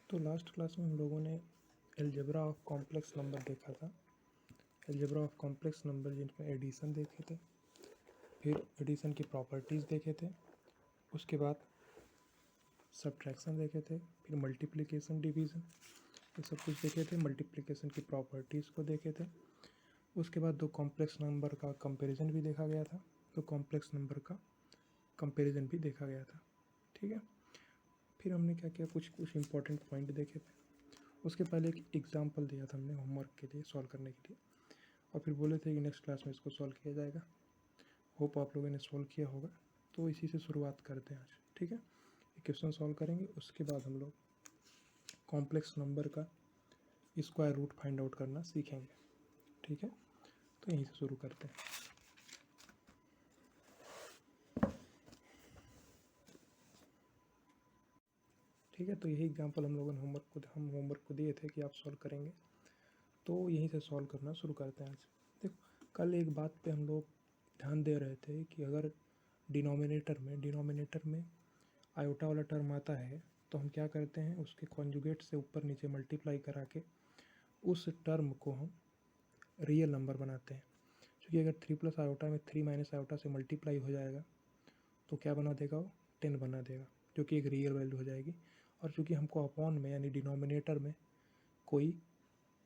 तो last class में हम लोगों ने अलजेब्रा ऑफ कॉम्प्लेक्स नंबर देखा था। अलजेब्रा ऑफ कॉम्प्लेक्स नंबर जिनमें एडिशन देखे थे, फिर एडिशन की प्रॉपर्टीज़ देखे थे, उसके बाद सब्ट्रैक्शन देखे थे, फिर मल्टीप्लिकेशन, डिवीज़न, ये सब कुछ देखे थे। मल्टीप्लिकेशन की प्रॉपर्टीज़ को देखे थे। उसके बाद दो कॉम्प्लेक्स नंबर का कंपैरिजन भी देखा गया था। तो कॉम्प्लेक्स नंबर का कंपैरिजन भी देखा गया था। ठीक है। फिर हमने क्या किया, कुछ इंपॉर्टेंट पॉइंट देखे थे। उसके पहले एक एग्जाम्पल दिया था हमने होमवर्क के लिए, सॉल्व करने के लिए, और फिर बोले थे कि नेक्स्ट क्लास में इसको सॉल्व किया जाएगा। होप आप लोगों ने सॉल्व किया होगा। तो इसी से शुरुआत करते हैं आज। ठीक है, ये क्वेश्चन सॉल्व करेंगे, उसके बाद हम लोग कॉम्प्लेक्स नंबर का स्क्वायर रूट फाइंड आउट करना सीखेंगे। ठीक है, तो यहीं से शुरू करते हैं। ठीक है, तो यही एग्जाम्पल हम लोगों ने होमवर्क को दिए थे कि आप सॉल्व करेंगे, तो यहीं से सॉल्व करना शुरू करते हैं आज। देखो, कल एक बात पे हम लोग ध्यान दे रहे थे कि अगर डिनोमिनेटर में आयोटा वाला टर्म आता है तो हम क्या करते हैं, उसके कॉन्जुगेट से ऊपर नीचे मल्टीप्लाई करा के उस टर्म को हम रियल नंबर बनाते हैं। क्योंकि अगर 3 प्लस आयोटा में 3 माइनस आयोटा से मल्टीप्लाई हो जाएगा तो क्या बना देगा, वो 10 बना देगा, जो कि एक रियल वैल्यू हो जाएगी। और चूँकि हमको अपॉन में यानी डिनोमिनेटर में कोई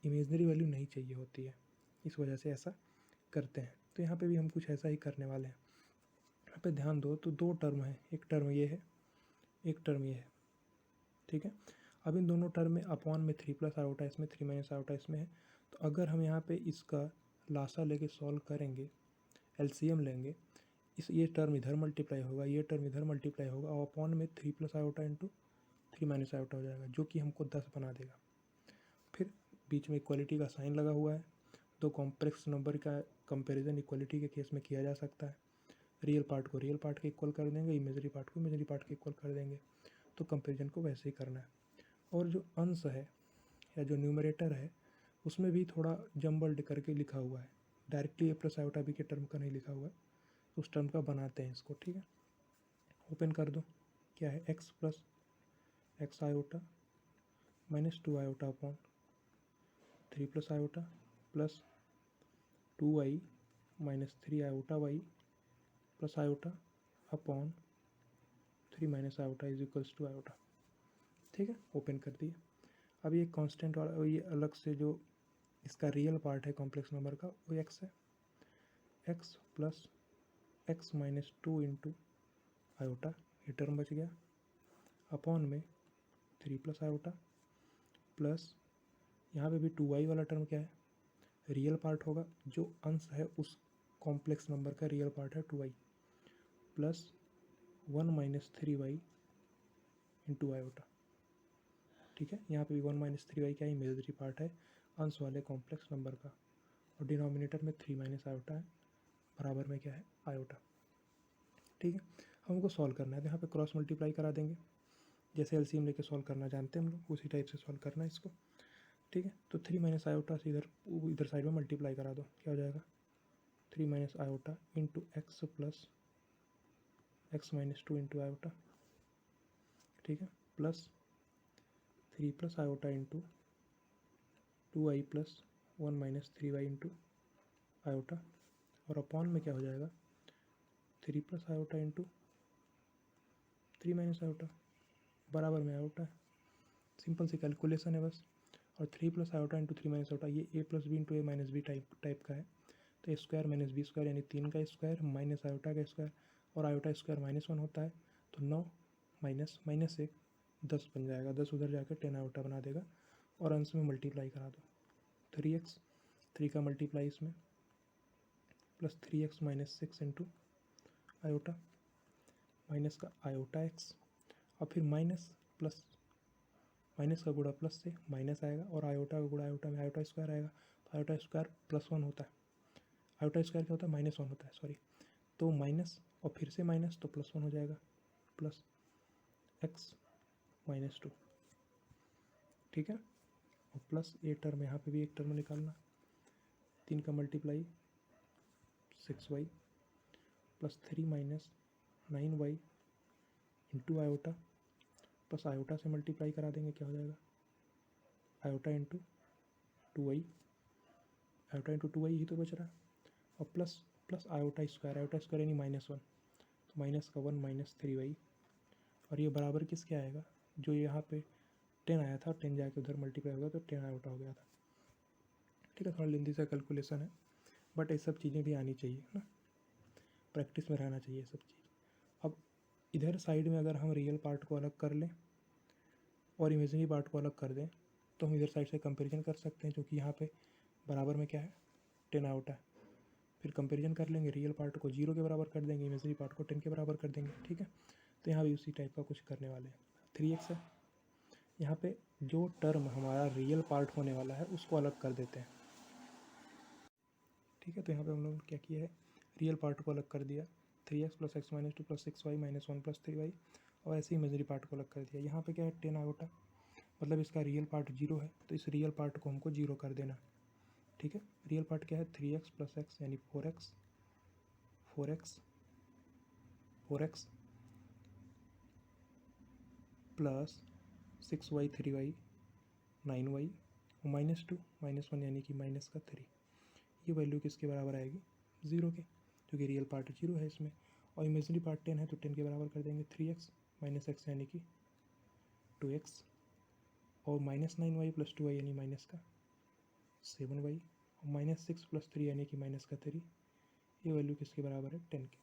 इमेजनरी वैल्यू नहीं चाहिए होती है, इस वजह से ऐसा करते हैं। तो यहाँ पे भी हम कुछ ऐसा ही करने वाले हैं। यहाँ पे ध्यान दो, तो दो टर्म है, एक टर्म ये है, एक टर्म ये है। ठीक है, अब इन दोनों टर्म में अपॉन में 3 प्लस आयोटा इसमें, 3 माइनस आयोटा इसमें है। तो अगर हम यहाँ पे इसका लासा लेके सॉल्व करेंगे, एलसीएम लेंगे, ये टर्म इधर मल्टीप्लाई होगा, ये टर्म इधर मल्टीप्लाई होगा, और अपॉन में 3 plus iota into 3 minus iota हो जाएगा, जो कि हमको 10 बना देगा। फिर बीच में इक्वलिटी का साइन लगा हुआ है। दो कॉम्प्लेक्स नंबर का कंपैरिजन इक्वलिटी के केस में किया जा सकता है। रियल पार्ट को रियल पार्ट के इक्वल कर देंगे, इमेजरी पार्ट को इमेजरी पार्ट के इक्वल कर देंगे। तो कंपैरिजन को वैसे ही करना है। और जो अंश है या जो न्यूमरेटर है, उसमें भी थोड़ा जम्बल्ड करके लिखा हुआ है, डायरेक्टली ए प्लस आयोटा बी के टर्म का नहीं लिखा हुआ है, तो उस टर्म का बनाते हैं इसको। ठीक है, ओपन कर दो। क्या है, x plus x iota minus 2 iota upon 3 plus iota plus 2y minus 3 iota y plus iota upon 3 minus iota is equals to iota. ठीक है, ओपन कर दिए। अब ये कांस्टेंट वाला, ये अलग से जो इसका रियल पार्ट है कॉम्प्लेक्स नंबर का, वो एक्स है। X plus x minus 2 into iota, ये टर्म बच गया, अपॉन में 3 प्लस आयोटा प्लस यहाँ पे भी 2y वाला टर्म क्या है, रियल पार्ट होगा, जो अंश है उस कॉम्प्लेक्स नंबर का रियल पार्ट है 2y, plus 1 minus 3y into iota. ठीक है, यहाँ पे भी 1 माइनस 3y क्या है, इमेजरी पार्ट है अंश वाले कॉम्प्लेक्स नंबर का, और डिनोमिनेटर में 3 माइनस आयोटा है, बराबर में क्या है, आयोटा। ठीक है, हमको सॉल्व करना है, तो यहाँ पे क्रॉस मल्टीप्लाई करा देंगे, जैसे एलसीएम लेके सॉल्व करना जानते हैं हम लोग, उसी टाइप से सॉल्व करना है इसको। ठीक है, तो 3 माइनस आयोटा से इधर साइड में मल्टीप्लाई करा दो, क्या हो जाएगा, 3 minus iota into x plus x minus 2 into iota. ठीक है, plus 3 plus iota into 2y plus 1 minus 3y into iota, और अपॉन में क्या हो जाएगा, 3 plus iota into 3 minus iota, बराबर में आयोटा है। सिंपल सी कैलकुलेशन है बस। और 3 plus iota into 3 minus iota, ये ए प्लस बी इंटू ए माइनस बी टाइप का है, तो a square minus B square यानी 3 का स्क्वायर माइनस आयोटा का स्क्वायर, और आयोटा स्क्वायर -1 होता है, तो 9 माइनस माइनस 1 10 बन जाएगा, 10 उधर जाकर 10 आयोटा बना देगा, और अंश में मल्टीप्लाई करा दो, 3x, 3 का मल्टीप्लाई इसमें, plus 3x minus 6 into iota, minus का आयोटा एक्स, और फिर माइनस प्लस, माइनस का गुणा प्लस से माइनस आएगा, और आयोटा का गुणा आयोटा में आयोटा स्क्वायर आएगा, तो आयोटा स्क्वायर +1 होता है, आयोटा स्क्वायर क्या होता है, -1 होता है, सॉरी, तो माइनस और फिर से माइनस, तो +1 हो जाएगा, प्लस एक्स माइनस 2। ठीक है, और प्लस ए टर्म, यहाँ पे भी एक टर्म निकालना, 3 का multiply 6y plus 3 minus 9y into iota, plus iota से मल्टीप्लाई करा देंगे, क्या हो जाएगा, iota into 2i, iota into 2i ही तो बच रहा है, और प्लस प्लस आयोटा स्क्वायर यानी -1, तो माइनस का 1 माइनस 3y, और ये बराबर किसके आएगा, जो यहाँ पे 10 आया था, 10 जाके उधर मल्टीप्लाई होगा तो 10 आयोटा हो गया था। ठीक है, थोड़ा लेंदी सा कैलकुलेशन है, बट ये सब चीज़ें भी आनी चाहिए ना, प्रैक्टिस में रहना चाहिए सब चीज़। अब इधर साइड में अगर हम रियल पार्ट को अलग कर लें और इमेजिनरी पार्ट को अलग कर दें, तो हम इधर साइड से कंपेरिजन कर सकते हैं, क्योंकि यहाँ पे बराबर में क्या है, 10 आयोटा है। फिर कंपेरिजन कर लेंगे, रियल पार्ट को 0 के बराबर कर देंगे, इमेजिनरी पार्ट को 10 के बराबर कर देंगे। ठीक है, तो यहाँ भी उसी टाइप का कुछ करने वाले हैं। 3x है, यहाँ पे जो टर्म हमारा रियल पार्ट होने वाला है उसको अलग कर देते हैं। ठीक है, तो यहाँ पे हम लोग क्या किया है, रियल पार्ट को अलग कर दिया, 3x plus x minus 2 plus 6y minus 1 plus 3y, और ऐसे ही इमेजिनरी पार्ट को अलग कर दिया। यहाँ पे क्या है, 10 आयोटा, मतलब इसका रियल पार्ट 0 है, तो इस रियल पार्ट को हमको 0 कर देना। ठीक है, रियल पार्ट क्या है, 3x प्लस एक्स यानी 4x, 4x plus 6y 3y 9y, और -2 -1 यानी कि माइनस का 3, ये वैल्यू किसके बराबर आएगी, 0 के, क्योंकि रियल पार्ट 0 है इसमें, और इमेजिनरी पार्ट 10 है तो 10 के बराबर कर देंगे। 3x माइनस एक्स यानी कि 2x, और -9y प्लस 2y यानी माइनस का 7y, और -6 प्लस 3 यानी कि माइनस का 3, ये वैल्यू किसके बराबर है, 10 के।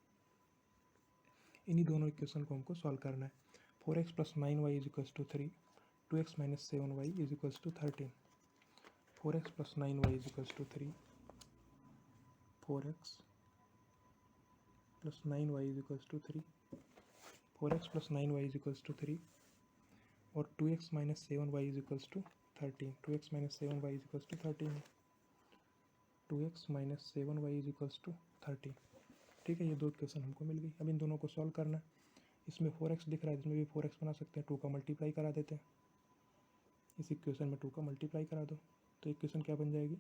इन्हीं दोनों इक्वेशन को हमको सॉल्व करना है। 4x plus 9y is equals to 3, 2x minus 7y is equals to 13, 4x plus 9y is equals to 3, 4x plus 9y is equals to 3, 4x plus 9y is equals to 3, और 2x minus 7y is equals to 13, 2x minus 7y is equals to 13 है, 2x minus 7y is equals to 13। ठीक है, ये दो equation हमको मिल गई। अब इन दोनों को सॉल्व करना है। इसमें 4x दिख रहा है, इसमें भी 4x बना सकते हैं, 2 का मल्टीप्लाई करा देते हैं, इस इक्वेशन में 2 का मल्टीप्लाई करा दो, तो इक्वेशन क्या बन जाएगी,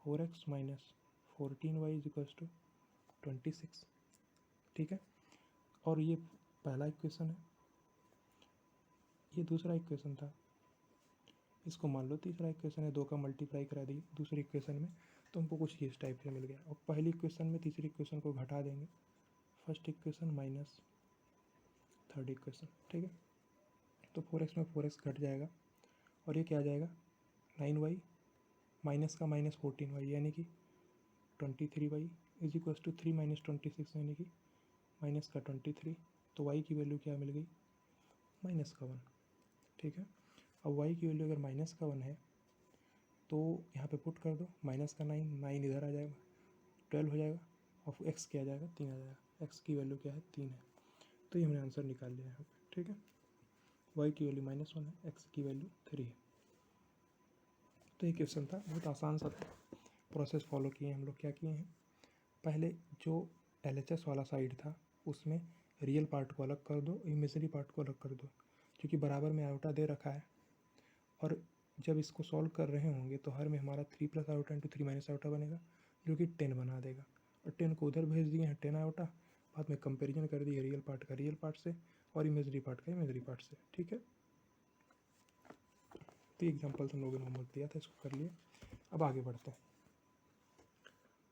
4x minus 14y is equals to 26। ठीक है, और ये पहला इक्वेशन है, ये दूसरा इक्वेशन था, इसको मान लो तीसरा इक्वेशन है, 2 का मल्टीप्लाई करा दिए दूसरी इक्वेशन में, तो हमको कुछ इस टाइप से मिल गया। और पहली इक्वेशन में तीसरी इक्वेशन को घटा देंगे, first equation minus third equation. ठीक है, तो 4x में 4x घट जाएगा, और ये क्या आ जाएगा, 9y माइनस का माइनस 14y यानी कि 23y is equals to 3 minus 26 यानी कि माइनस का 23, तो y की वैल्यू क्या मिल गई, माइनस का 1। ठीक है, अब y की वैल्यू अगर माइनस का 1 है तो यहाँ पे पुट कर दो, माइनस का 9 इधर आ जाएगा, 12 हो जाएगा, और x क्या आ जाएगा, 3 आ जाएगा, x की वैल्यू क्या है, 3 है, तो ये हमने आंसर निकाल लिया यहाँ पे। ठीक है, y की वैल्यू -1 है, x की वैल्यू 3 है। तो ये क्वेश्चन था, बहुत आसान सा था, प्रोसेस फॉलो किए हम लोग। क्या किए हैं, पहले जो LHS वाला साइड था उसमें रियल पार्ट को अलग कर दो, इमेजिनरी पार्ट को अलग कर दो, क्योंकि बराबर में आयोटा दे रखा है, और जब इसको सॉल्व कर रहे होंगे तो हर में हमारा 3 plus iota into 3 minus iota बनेगा, जो कि 10 बना देगा, और 10 को उधर भेज दिए हैं 10 आयोटा, बाद में कंपेरिजन कर दिए रियल पार्ट का रियल पार्ट से और इमेजिनरी पार्ट का इमेजिनरी पार्ट से। ठीक है, तो एग्जाम्पल हम लोगों ने होमवर्क दिया था, इसको कर लिए। अब आगे बढ़ते हैं।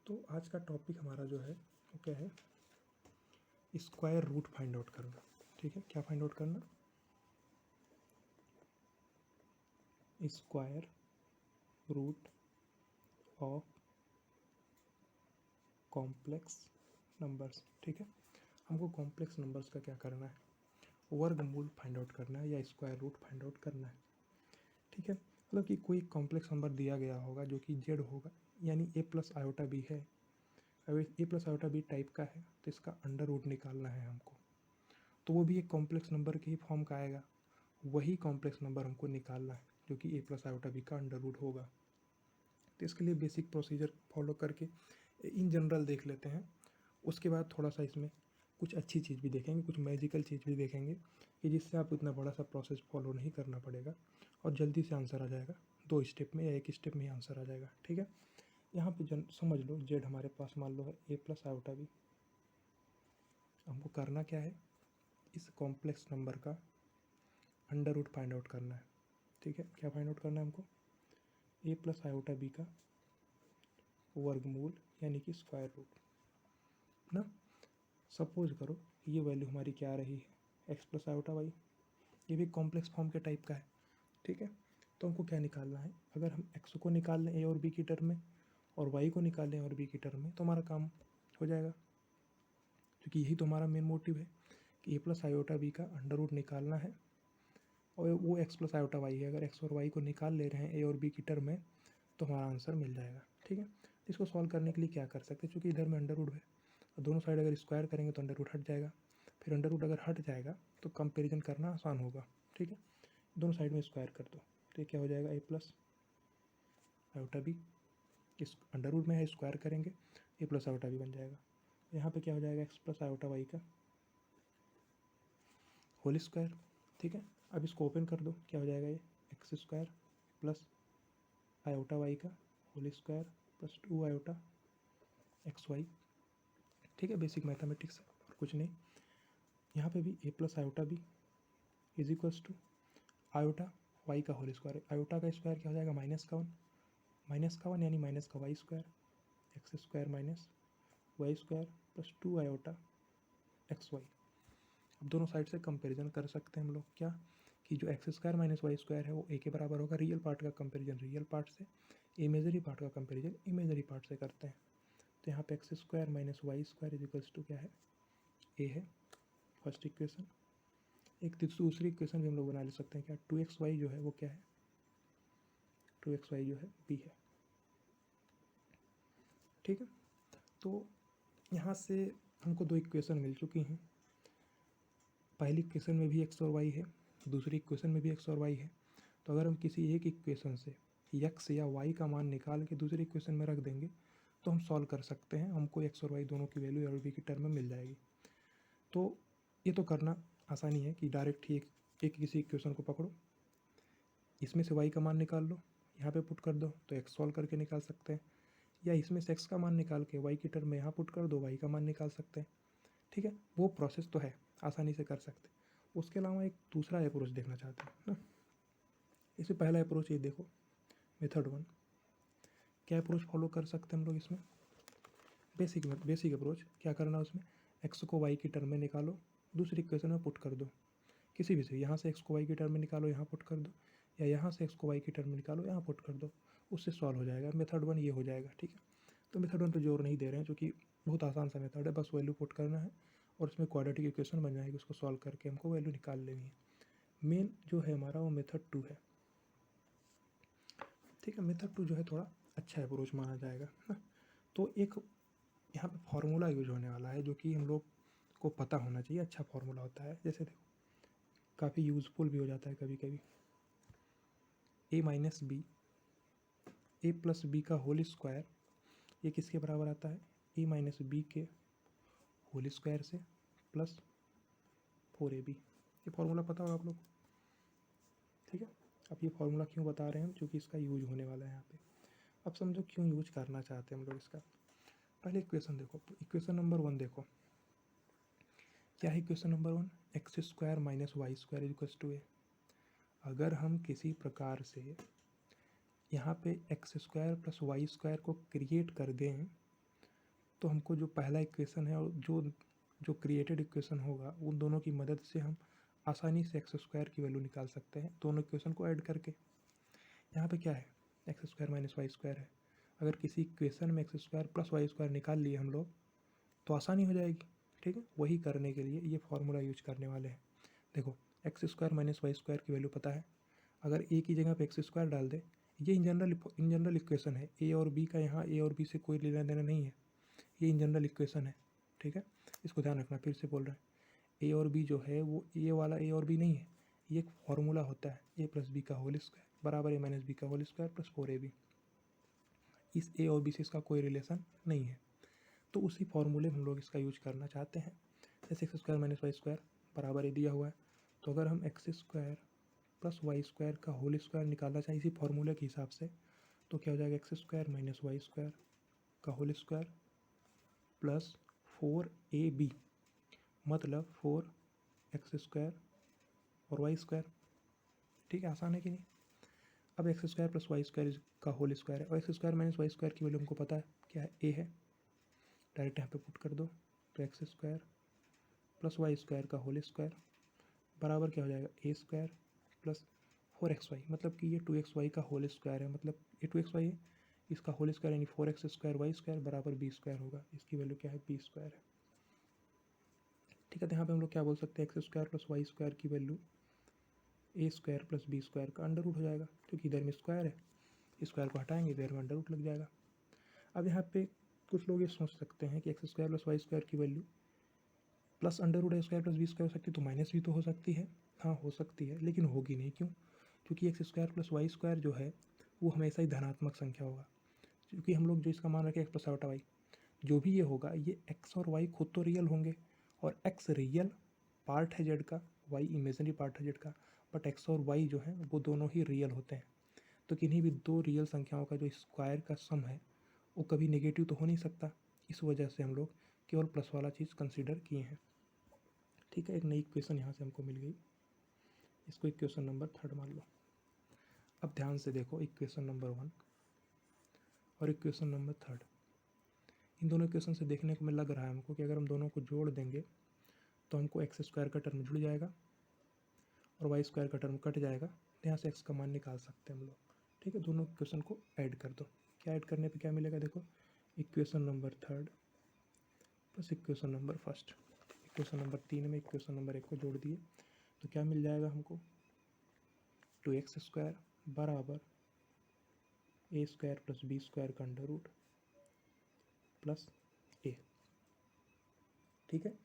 तो आज का टॉपिक हमारा जो है वो क्या है, स्क्वायर रूट फाइंड आउट करना। ठीक है, क्या फाइंड आउट करना, square root of complex numbers. ठीक है, हमको कॉम्प्लेक्स नंबर्स का क्या करना है, वर्गमूल फाइंड आउट करना है या स्क्वायर रूट फाइंड आउट करना है। ठीक है, मतलब कि कोई कॉम्प्लेक्स नंबर दिया गया होगा जो कि जेड होगा, यानी ए प्लस आयोटा बी है, अगर ए प्लस आयोटा बी टाइप का है तो इसका अंडर रूट निकालना है हमको, तो वो भी एक कॉम्प्लेक्स नंबर के ही फॉर्म का आएगा, वही कॉम्प्लेक्स नंबर हमको निकालना है जो कि ए प्लस आयोटा बी का अंडर रूट होगा। तो इसके लिए बेसिक प्रोसीजर फॉलो करके इन जनरल देख लेते हैं, उसके बाद थोड़ा सा इसमें कुछ अच्छी चीज़ भी देखेंगे, कुछ मैजिकल चीज़ भी देखेंगे, कि जिससे आपको इतना बड़ा सा प्रोसेस फॉलो नहीं करना पड़ेगा और जल्दी से आंसर आ जाएगा, 2 स्टेप में या 1 स्टेप में ही आंसर आ जाएगा। ठीक है, यहाँ पे समझ लो जेड हमारे पास मान लो है ए प्लस आयोटा बी, हमको करना क्या है, इस कॉम्प्लेक्स नंबर का अंडर रूट फाइंड आउट करना है। ठीक है, क्या फाइंड आउट करना है हमको, ए प्लस आयोटा बी का वर्गमूल यानी कि स्क्वायर रूट ना। सपोज करो ये वैल्यू हमारी क्या आ रही है, एक्स प्लस आयोटा वाई, ये भी कॉम्प्लेक्स फॉर्म के टाइप का है, ठीक है। तो हमको क्या निकालना है, अगर हम एक्स को निकाल लें ए और बी की टर्म में और वाई को निकाल लें और बी की टर्म में तो हमारा काम हो जाएगा, क्योंकि यही तो हमारा मेन मोटिव है कि ए प्लस आयोटा बी का अंडर रूट निकालना है और वो एक्स प्लस आयोटा वाई है। अगर एक्स और वाई को निकाल ले रहे हैं ए और बी की टर्म में तो हमारा आंसर मिल जाएगा, ठीक है। इसको सॉल्व करने के लिए क्या कर सकते हैं, चूँकि इधर में अंडर रूट है और दोनों साइड अगर स्क्वायर करेंगे तो अंडर रूट हट जाएगा, फिर अंडर रूट अगर हट जाएगा तो कंपेरिजन करना आसान होगा, ठीक है। दोनों साइड में स्क्वायर कर दो तो ये क्या हो जाएगा, ए प्लस आयोटा बी, इस अंडर रूट में है स्क्वायर करेंगे ए प्लस आयोटा बी बन जाएगा। यहाँ पे क्या हो जाएगा, एक्स प्लस आयोटा वाई का होल स्क्वायर, ठीक है। अब इसको ओपन कर दो, क्या हो जाएगा, ये x square plus iota y का whole square plus 2 iota x y, ठीक है। बेसिक मैथमेटिक्स है और कुछ नहीं। यहाँ पे भी a plus iota b is equals to iota y का होल स्क्वायर, आयोटा का स्क्वायर क्या हो जाएगा, माइनस का वन यानी माइनस का y square, x square minus y square plus 2 iota x y. अब दोनों साइड से कंपैरिजन कर सकते हैं हम लोग, क्या कि जो x square minus y square है वो ए के बराबर होगा, रियल पार्ट का कंपैरिजन रियल पार्ट से, इमेजरी पार्ट का कंपैरिजन इमेजरी पार्ट से करते हैं। तो यहाँ पे x square minus y square is equals to क्या है, ए है फर्स्ट इक्वेशन। एक दूसरी इक्वेशन भी हम लोग बना ले सकते हैं, क्या 2xy जो है वो क्या है, 2xy जो है बी है, ठीक है। तो यहाँ से हमको दो इक्वेशन मिल चुकी हैं, पहली इक्वेशन में भी एक्स और वाई है, दूसरी इक्वेशन में भी एक्स और वाई है। तो अगर हम किसी एक इक्वेशन से एक्स या वाई का मान निकाल के दूसरी इक्वेशन में रख देंगे तो हम सॉल्व कर सकते हैं, हमको एक्स और वाई दोनों की वैल्यू और बी की टर्म में मिल जाएगी। तो ये तो करना आसानी है कि डायरेक्ट ही एक किसी इक्वेशन को पकड़ो, इसमें से वाई का मान निकाल लो, यहाँ पे पुट कर दो तो एक्स सॉल्व करके निकाल सकते हैं, या इसमें से एक्स का मान निकाल के वाई की टर्म में यहाँ पुट कर दो, वाई का मान निकाल सकते हैं, ठीक है। वो प्रोसेस तो है, आसानी से कर सकते हैं। उसके अलावा एक दूसरा अप्रोच देखना चाहते हैं ना, इससे पहला अप्रोच ये देखो, मेथड 1। क्या अप्रोच फॉलो कर सकते हैं हम लोग इसमें, बेसिक अप्रोच क्या करना है उसमें, एक्स को वाई की टर्म में निकालो, दूसरी इक्वेशन में पुट कर दो, किसी भी से, यहाँ से एक्स को वाई की टर्म में निकालो यहाँ पुट कर दो, या यहाँ से एक्स को वाई की टर्म में निकालो यहाँ पुट कर दो, उससे सॉल्व हो जाएगा। मेथड 1 ये हो जाएगा, ठीक है। तो मेथड 1 पे जोर नहीं दे रहे हैं क्योंकि बहुत आसान सा मेथड है, बस वैल्यू पुट करना है और उसमें क्वाड्रेटिक इक्वेशन बन जाएगी, उसको सॉल्व करके हमको वैल्यू निकाल लेनी है। मेन जो है हमारा वो मेथड 2 है, ठीक है। मेथड 2 जो है थोड़ा अच्छा अप्रोच माना जाएगा ना। तो एक यहाँ पे फार्मूला यूज होने वाला है जो कि हम लोग को पता होना चाहिए, अच्छा फार्मूला होता है, जैसे देखो काफ़ी यूज़फुल भी हो जाता है कभी कभी। ए माइनस बी ए प्लस बी का होल स्क्वायर ये किसके बराबर आता है, ए माइनस बी के होल स्क्वायर से प्लस 4ab। ये फार्मूला पता होगा आप लोग, ठीक है। अब ये फार्मूला क्यों बता रहे हैं हम, क्योंकि इसका यूज होने वाला है यहाँ पे। अब समझो क्यों यूज करना चाहते हैं हम लोग इसका। पहले इक्वेशन देखो, इक्वेशन नंबर 1 देखो, क्या है equation number 1, x square minus y square equals to a. अगर हम किसी प्रकार से यहाँ पे x square plus y square को क्रिएट कर दें तो हमको जो पहला इक्वेशन है और जो क्रिएटेड इक्वेशन होगा उन दोनों की मदद से हम आसानी से एक्स स्क्वायर की वैल्यू निकाल सकते हैं दोनों इक्वेशन को ऐड करके। यहाँ पे क्या है, x square minus y square है, अगर किसी इक्वेशन में x square plus y square निकाल लिए हम लोग तो आसानी हो जाएगी, ठीक है। वही करने के लिए ये फार्मूला यूज करने वाले हैं। देखो x square minus y square की वैल्यू पता है, अगर ए की जगह पे एक्स स्क्वायर डाल दे, ये इन जनरल इक्वेशन है, ए और बी का यहाँ ए और बी से कोई लेना देना नहीं है, ये इन जनरल इक्वेशन है, ठीक है। इसको ध्यान रखना, फिर से बोल रहे हैं, ए और बी जो है वो ए वाला ए और बी नहीं है, ये एक फार्मूला होता है, ए प्लस बी का होल स्क्वायर बराबर ए माइनस बी का होल स्क्वायर प्लस 4ab। इस ए और बी से इसका कोई रिलेशन नहीं है, तो उसी फार्मूले में हम लोग इसका यूज करना चाहते हैं। जैसे x square minus y square बराबर ए दिया हुआ है, तो अगर हम x square plus y square का होल स्क्वायर निकालना चाहें इसी फार्मूले के हिसाब से तो क्या हो जाएगा, x square minus y square का होल स्क्वायर प्लस 4ab, मतलब 4x स्क्वायर और वाई स्क्वायर, ठीक है। आसान है कि नहीं। अब x square plus y square का होल स्क्वायर है, और x square minus y square की वैल्यू हमको पता है क्या है, ए है। डायरेक्ट यहाँ पे पुट कर दो, तो x square plus y square का होल स्क्वायर बराबर क्या हो जाएगा, ए स्क्वायर प्लस 4xy, मतलब कि ये 2xy का होल स्क्वायर है, मतलब ये 2xy है, इसका होल स्क्वायर यानी 4x स्क्वायर वाई स्क्वायर बराबर बी स्क्वायर होगा। इसकी वैल्यू क्या है, बी स्क्वायर है। ठीक है, तो यहाँ पे हम लोग क्या बोल सकते हैं, x square plus y square की value a square plus b square का अंडर रूट हो जाएगा, क्योंकि इधर में स्क्वायर है, स्क्वायर को हटाएंगे इधर में अंडर रूट लग जाएगा। अब यहाँ पे कुछ लोग ये सोच सकते हैं कि x square plus y square की value plus under root a square plus b square हो सकती है, तो माइनस भी तो हो सकती है। हाँ हो सकती है, लेकिन होगी नहीं, क्यों, क्योंकि x square plus y square जो है वो हमेशा ही धनात्मक संख्या होगा, क्योंकि हम लोग जो इसका मान रखें एक्स प्लस आउटा वाई, जो भी ये होगा ये एक्स और वाई खुद तो रियल होंगे, और एक्स रियल पार्ट है जेड का, वाई इमेजनरी पार्ट है जेड का, बट एक्स और वाई जो है वो दोनों ही रियल होते हैं। तो किन्हीं भी दो रियल संख्याओं का जो स्क्वायर का सम है वो कभी नेगेटिव तो हो नहीं सकता, इस वजह से हम लोग केवल प्लस वाला चीज़ कंसिडर किए हैं। ठीक है, एक नई इक्वेशन यहाँ से हमको मिल गई, इसको इक्वेशन नंबर 3 मान लो। अब ध्यान से देखो इक्वेशन नंबर 1 और इक्वेशन नंबर 3, इन दोनों इक्वेशन से देखने को में लग रहा है हमको कि अगर हम दोनों को जोड़ देंगे तो हमको एक्स स्क्वायर का टर्म जुड़ जाएगा और वाई स्क्वायर का टर्म कट जाएगा, तो यहाँ से एक्स का मान निकाल सकते हैं हम लोग। ठीक है, दोनों इक्वेशन को ऐड कर दो, क्या ऐड करने पे क्या मिलेगा, देखो equation number 3 plus equation number 1, equation number 3 में इक्वेशन नंबर 1 को जोड़ दिए तो क्या मिल जाएगा हमको, 2x स्क्वायर बराबर ए स्क्वायर प्लस बी स्क्वायर का अंडर रूट प्लस ए। ठीक है,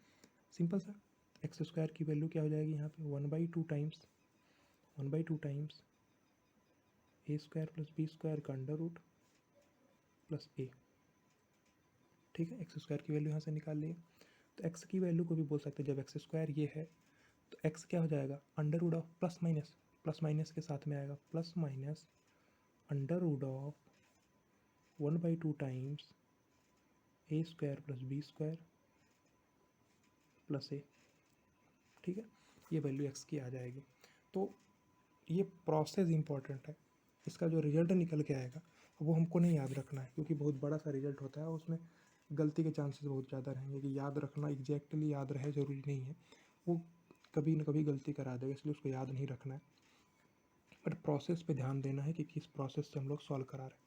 सिंपल सा, एक्स स्क्वायर की वैल्यू क्या हो जाएगी यहाँ पे 1/2 times a square plus b square का अंडर रूट प्लस ए। ठीक है, एक्स स्क्वायर की वैल्यू यहाँ से निकाल लिए, तो एक्स की वैल्यू को भी बोल सकते हैं, जब एक्स स्क्वायर ये है तो एक्स क्या हो जाएगा, under root of plus minus के साथ में आएगा, plus minus under root of 1/2 times a square plus b square plus a. ठीक है, ये वैल्यू एक्स की आ जाएगी। तो ये प्रोसेस इंपॉर्टेंट है, इसका जो रिजल्ट निकल के आएगा वो हमको नहीं याद रखना है, क्योंकि बहुत बड़ा सा रिजल्ट होता है, उसमें गलती के चांसेस बहुत ज़्यादा रहेंगे। कि याद रखना एग्जैक्टली याद रहे ज़रूरी नहीं है, वो कभी न कभी गलती करा देगा, इसलिए उसको याद नहीं रखना है, बट प्रोसेस पे ध्यान देना है कि किस प्रोसेस से हम लोग सॉल्व करा रहे हैं।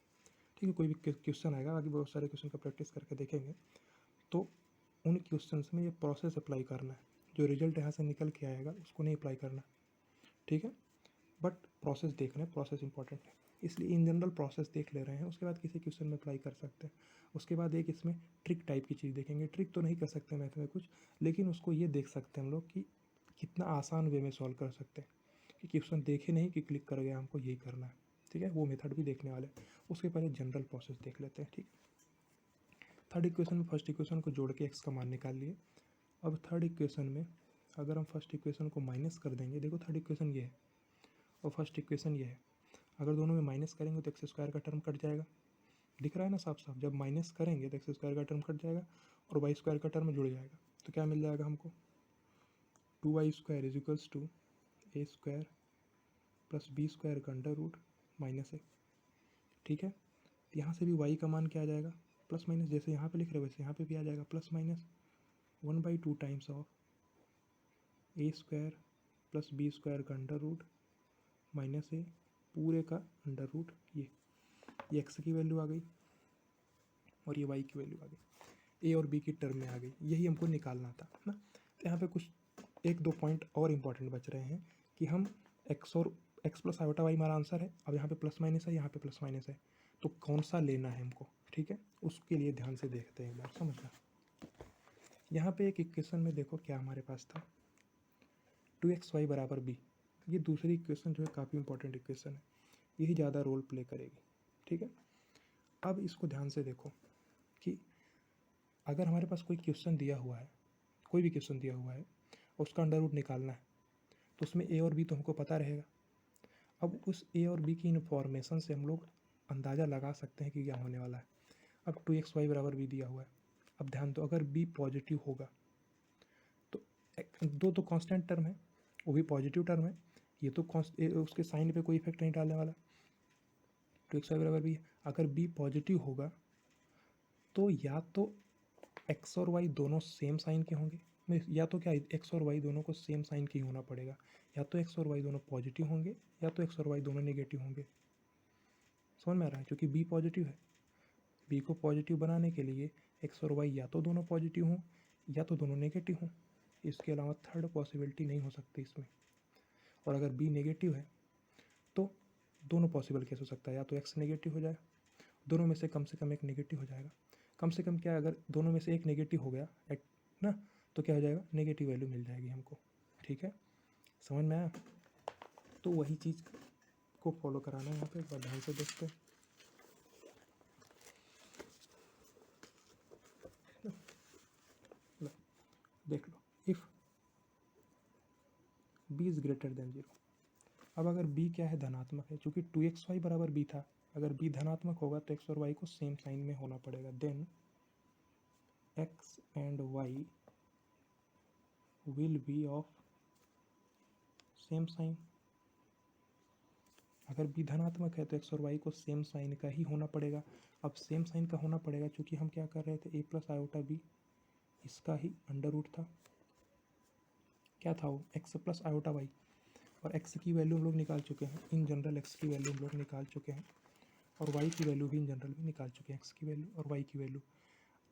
ठीक है, कोई भी क्वेश्चन आएगा, बाकी बहुत सारे क्वेश्चन का प्रैक्टिस करके देखेंगे, तो उन क्वेश्चंस में ये प्रोसेस अप्लाई करना है, जो रिजल्ट यहाँ से निकल के आएगा उसको नहीं अप्लाई करना। ठीक है, बट प्रोसेस देख रहे हैं, प्रोसेस इंपॉर्टेंट है, इसलिए इन जनरल प्रोसेस देख ले रहे हैं, उसके बाद किसी क्वेश्चन में अप्लाई कर सकते हैं। उसके बाद एक इसमें ट्रिक टाइप की चीज़ देखेंगे, ट्रिक तो नहीं कर सकते मैथ में कुछ, लेकिन उसको ये देख सकते हैं हम लोग कि कितना आसान वे में सॉल्व कर सकते हैं, कि क्वेश्चन देखे नहीं कि क्लिक कर गया हमको यही करना है। ठीक है, वो मेथड भी देखने वाले हैं। उसके पहले जनरल प्रोसेस देख लेते हैं। ठीक, थर्ड इक्वेशन में फर्स्ट इक्वेशन को जोड़ के एक्स का मान निकाल लिए। अब थर्ड इक्वेशन में अगर हम फर्स्ट इक्वेशन को माइनस कर देंगे, देखो थर्ड इक्वेशन ये है और फर्स्ट इक्वेशन ये है, अगर दोनों में माइनस करेंगे तो एक्स स्क्वायर का टर्म कट जाएगा, दिख रहा है ना साफ साफ, जब माइनस करेंगे तो एक्स स्क्वायर का टर्म कट जाएगा और वाई स्क्वायर का टर्म जुड़ जाएगा, तो क्या मिल जाएगा हमको, 2y square is equals to a square plus b square का अंडर रूट माइनस ए। ठीक है, यहाँ से भी y का मान क्या आ जाएगा, प्लस माइनस, जैसे यहाँ पे लिख रहे हैं वैसे यहाँ पे भी आ जाएगा, plus minus 1/2 times of a square plus b square का अंडर रूट माइनस ए पूरे का अंडर रूट। ये एक्स की वैल्यू आ गई और ये वाई की वैल्यू आ गई, ए और बी की टर्म में आ गई, यही हमको निकालना था ना। तो यहाँ पे कुछ एक दो पॉइंट और इम्पॉर्टेंट बच रहे हैं कि हम एक्स प्लस आयोटा वाई हमारा आंसर है, अब यहाँ पे प्लस माइनस है, यहाँ पे प्लस माइनस है, तो कौन सा लेना है हमको। ठीक है, उसके लिए ध्यान से देखते हैं एक बार, समझना। यहाँ पे एक इक्वेशन में देखो क्या हमारे पास था, 2xy बराबर बी, ये दूसरी इक्वेशन जो है काफ़ी इंपॉर्टेंट इक्वेशन है, यही ज़्यादा रोल प्ले करेगी। ठीक है, अब इसको ध्यान से देखो कि अगर हमारे पास कोई क्वेश्चन दिया हुआ है, कोई भी क्वेश्चन दिया हुआ है और उसका अंडर रूट निकालना है, तो उसमें ए और बी तो हमको पता रहेगा। अब उस ए और बी की इन्फॉर्मेशन से हम लोग अंदाज़ा लगा सकते हैं कि क्या होने वाला है। अब 2xy बराबर बी दिया हुआ है, अब ध्यान दो, अगर बी पॉजिटिव होगा तो दो तो कांस्टेंट टर्म है, वो भी पॉजिटिव टर्म है, ये तो उसके साइन पे कोई इफेक्ट नहीं डालने वाला, 2xy बराबर बी है। अगर बी पॉजिटिव होगा तो या तो एक्स और वाई दोनों सेम साइन के होंगे, या तो क्या एक्स और वाई दोनों को सेम साइन के ही होना पड़ेगा, या तो एक्स और वाई दोनों पॉजिटिव होंगे या तो एक्स और वाई दोनों नेगेटिव होंगे। समझ में आ रहा है? क्योंकि बी पॉजिटिव है, बी को पॉजिटिव बनाने के लिए एक्स और वाई या तो दोनों पॉजिटिव हों या तो दोनों नेगेटिव हों, इसके अलावा थर्ड पॉसिबिलिटी नहीं हो सकती इसमें। और अगर बी नेगेटिव है तो दोनों पॉसिबल केस हो सकता है, या तो एक्स नेगेटिव हो जाए, दोनों में से कम एक नेगेटिव हो जाएगा। कम से कम क्या, अगर दोनों में से एक नेगेटिव हो गया ना, तो क्या हो जाएगा, नेगेटिव वैल्यू मिल जाएगी हमको। ठीक है, समझ में आया? तो वही चीज़ को फॉलो कराना है यहाँ पे, एक बार ध्यान से देखते हैं। देख लो, if b is greater than 0। अब अगर b क्या है, धनात्मक है, चूँकि 2xy बराबर b था, अगर b धनात्मक होगा तो x और y को सेम साइन में होना पड़ेगा। Then x and y will be of same sign. अगर b धनात्मक है तो x और y को सेम साइन का ही होना पड़ेगा। अब सेम साइन का होना पड़ेगा चूँकि हम क्या कर रहे थे, a प्लस आयोटा b, इसका ही अंडर रूट था। क्या था वो, x प्लस आयोटा y, और x की वैल्यू हम लोग निकाल चुके हैं, इन जनरल x की वैल्यू हम लोग निकाल चुके हैं, और y की वैल्यू भी इन जनरल में निकाल चुके हैं, x की वैल्यू और y की वैल्यू।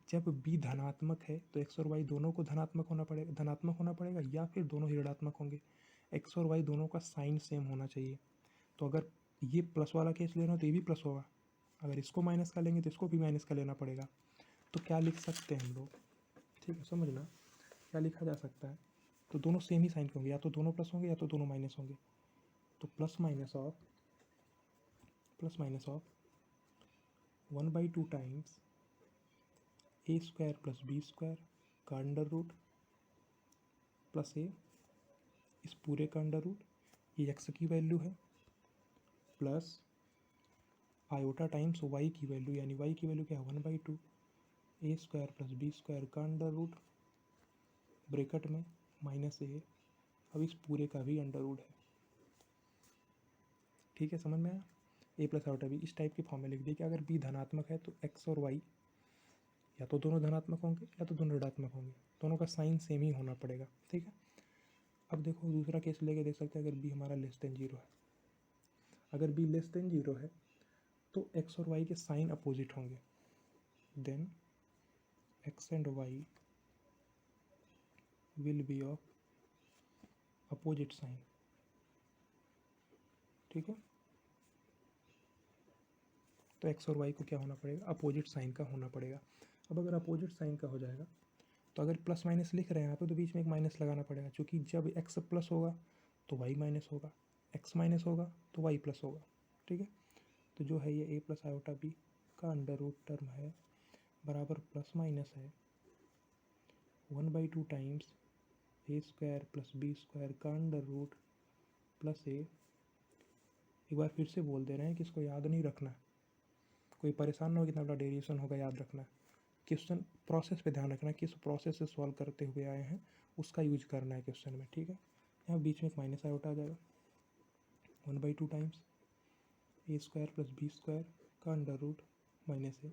जब b धनात्मक है तो x और y दोनों को धनात्मक होना पड़ेगा या फिर दोनों ही ऋणात्मक होंगे। x और y दोनों का साइन सेम होना चाहिए। तो अगर ये प्लस वाला केस लेना तो ये भी प्लस होगा, अगर इसको माइनस का लेंगे तो इसको भी माइनस का लेना पड़ेगा। तो क्या लिख सकते हैं हम लोग, ठीक है, समझना क्या लिखा जा सकता है। तो दोनों सेम ही साइन के होंगे, या तो दोनों प्लस होंगे या तो दोनों माइनस होंगे। तो plus minus of 1/2 times a square plus b square का अंडर रूट प्लस a, इस पूरे का अंडर रूट, ये x की वैल्यू है, प्लस आयोटा टाइम्स y की वैल्यू, यानी y की वैल्यू क्या है, 1/2 a square plus b square का अंडर रूट ब्रैकेट में माइनस a। अब इस पूरे का भी अंडर रूट है। ठीक है, समझ में आया? a प्लस आयोटा b इस टाइप की फॉर्म में लिख दिया कि अगर b धनात्मक है तो x और y या तो दोनों धनात्मक होंगे या तो दोनों ऋणात्मक होंगे, दोनों का साइन सेम ही होना पड़ेगा। ठीक है, अब देखो दूसरा केस लेके देख सकते हैं। अगर b हमारा लेस देन 0 है, अगर b लेस देन 0 है तो x और y के साइन अपोजिट होंगे। Then x and y will be of opposite sign. ठीक है, तो x और y को क्या होना पड़ेगा, अपोजिट साइन का होना पड़ेगा। अब अगर अपोजिट साइन का हो जाएगा तो अगर प्लस माइनस लिख रहे हैं यहाँ पे तो बीच में एक माइनस लगाना पड़ेगा, क्योंकि जब x प्लस होगा तो y माइनस होगा, x माइनस होगा तो y प्लस होगा। ठीक है, तो जो है ये a प्लस आयोटा b का अंडर रूट टर्म है बराबर प्लस माइनस है 1/2 times a square plus b square का अंडर रूट प्लस a। एक बार फिर से बोल दे रहे हैं कि इसको याद नहीं रखना, कोई परेशान ना हो, कितना बड़ा डेरिवेशन होगा, याद रखना। क्वेश्चन प्रोसेस पे ध्यान रखना, किस प्रोसेस से सॉल्व करते हुए आए हैं उसका यूज करना है क्वेश्चन में। ठीक है, यहाँ बीच में एक माइनस आयोटा आ जाएगा, 1/2 times a square plus b square का अंडर रूट माइनस ए,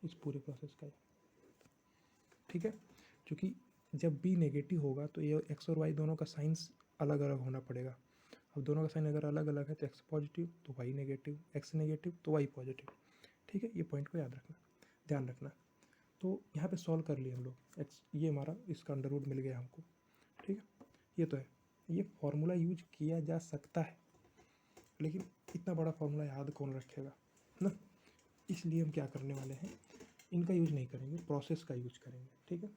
इस पूरे प्रोसेस का। ठीक है, क्योंकि जब बी नेगेटिव होगा तो ये एक्स और वाई दोनों का साइंस अलग अलग होना पड़ेगा। अब दोनों का साइन अगर अलग अलग है तो एक्स पॉजिटिव तो वाई नेगेटिव, एक्स नेगेटिव तो वाई पॉजिटिव। ठीक है, ये पॉइंट को याद रखना, ध्यान रखना। तो यहाँ पे सॉल्व कर लिए हम लोग, एक्स ये हमारा इसका अंडर रूट मिल गया हमको। ठीक है, ये तो है, ये फॉर्मूला यूज किया जा सकता है, लेकिन इतना बड़ा फॉर्मूला याद कौन रखेगा ना, इसलिए हम क्या करने वाले हैं, इनका यूज नहीं करेंगे, प्रोसेस का यूज करेंगे। ठीक है,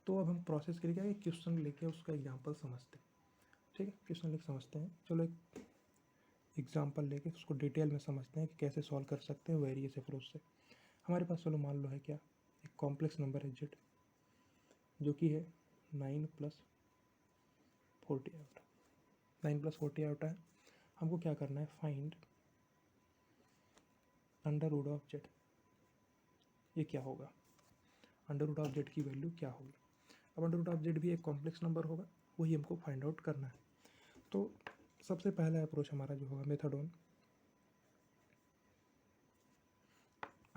तो अब हम प्रोसेस के लिए क्या है, क्वेश्चन लेके उसका एग्जाम्पल समझते हैं। ठीक है, क्वेश्चन लेके समझते हैं, चलो एक एग्जाम्पल लेके उसको डिटेल में समझते हैं कि कैसे सॉल्व कर सकते हैं वेरियस अप्रोच से। हमारे पास चलो मान लो है क्या, एक कॉम्प्लेक्स नंबर है जेड, जो कि है 9 + 40 आयोटा, 9 + 40 आयोटा है। हमको क्या करना है, find under root of z. ये क्या होगा, अंडर रूट ऑफ जेड की वैल्यू क्या होगी। अब अंडर रूट ऑफ जेड भी एक कॉम्प्लेक्स नंबर होगा, वही हमको फाइंड आउट करना है। तो सबसे पहला अप्रोच हमारा जो होगा मेथड 1,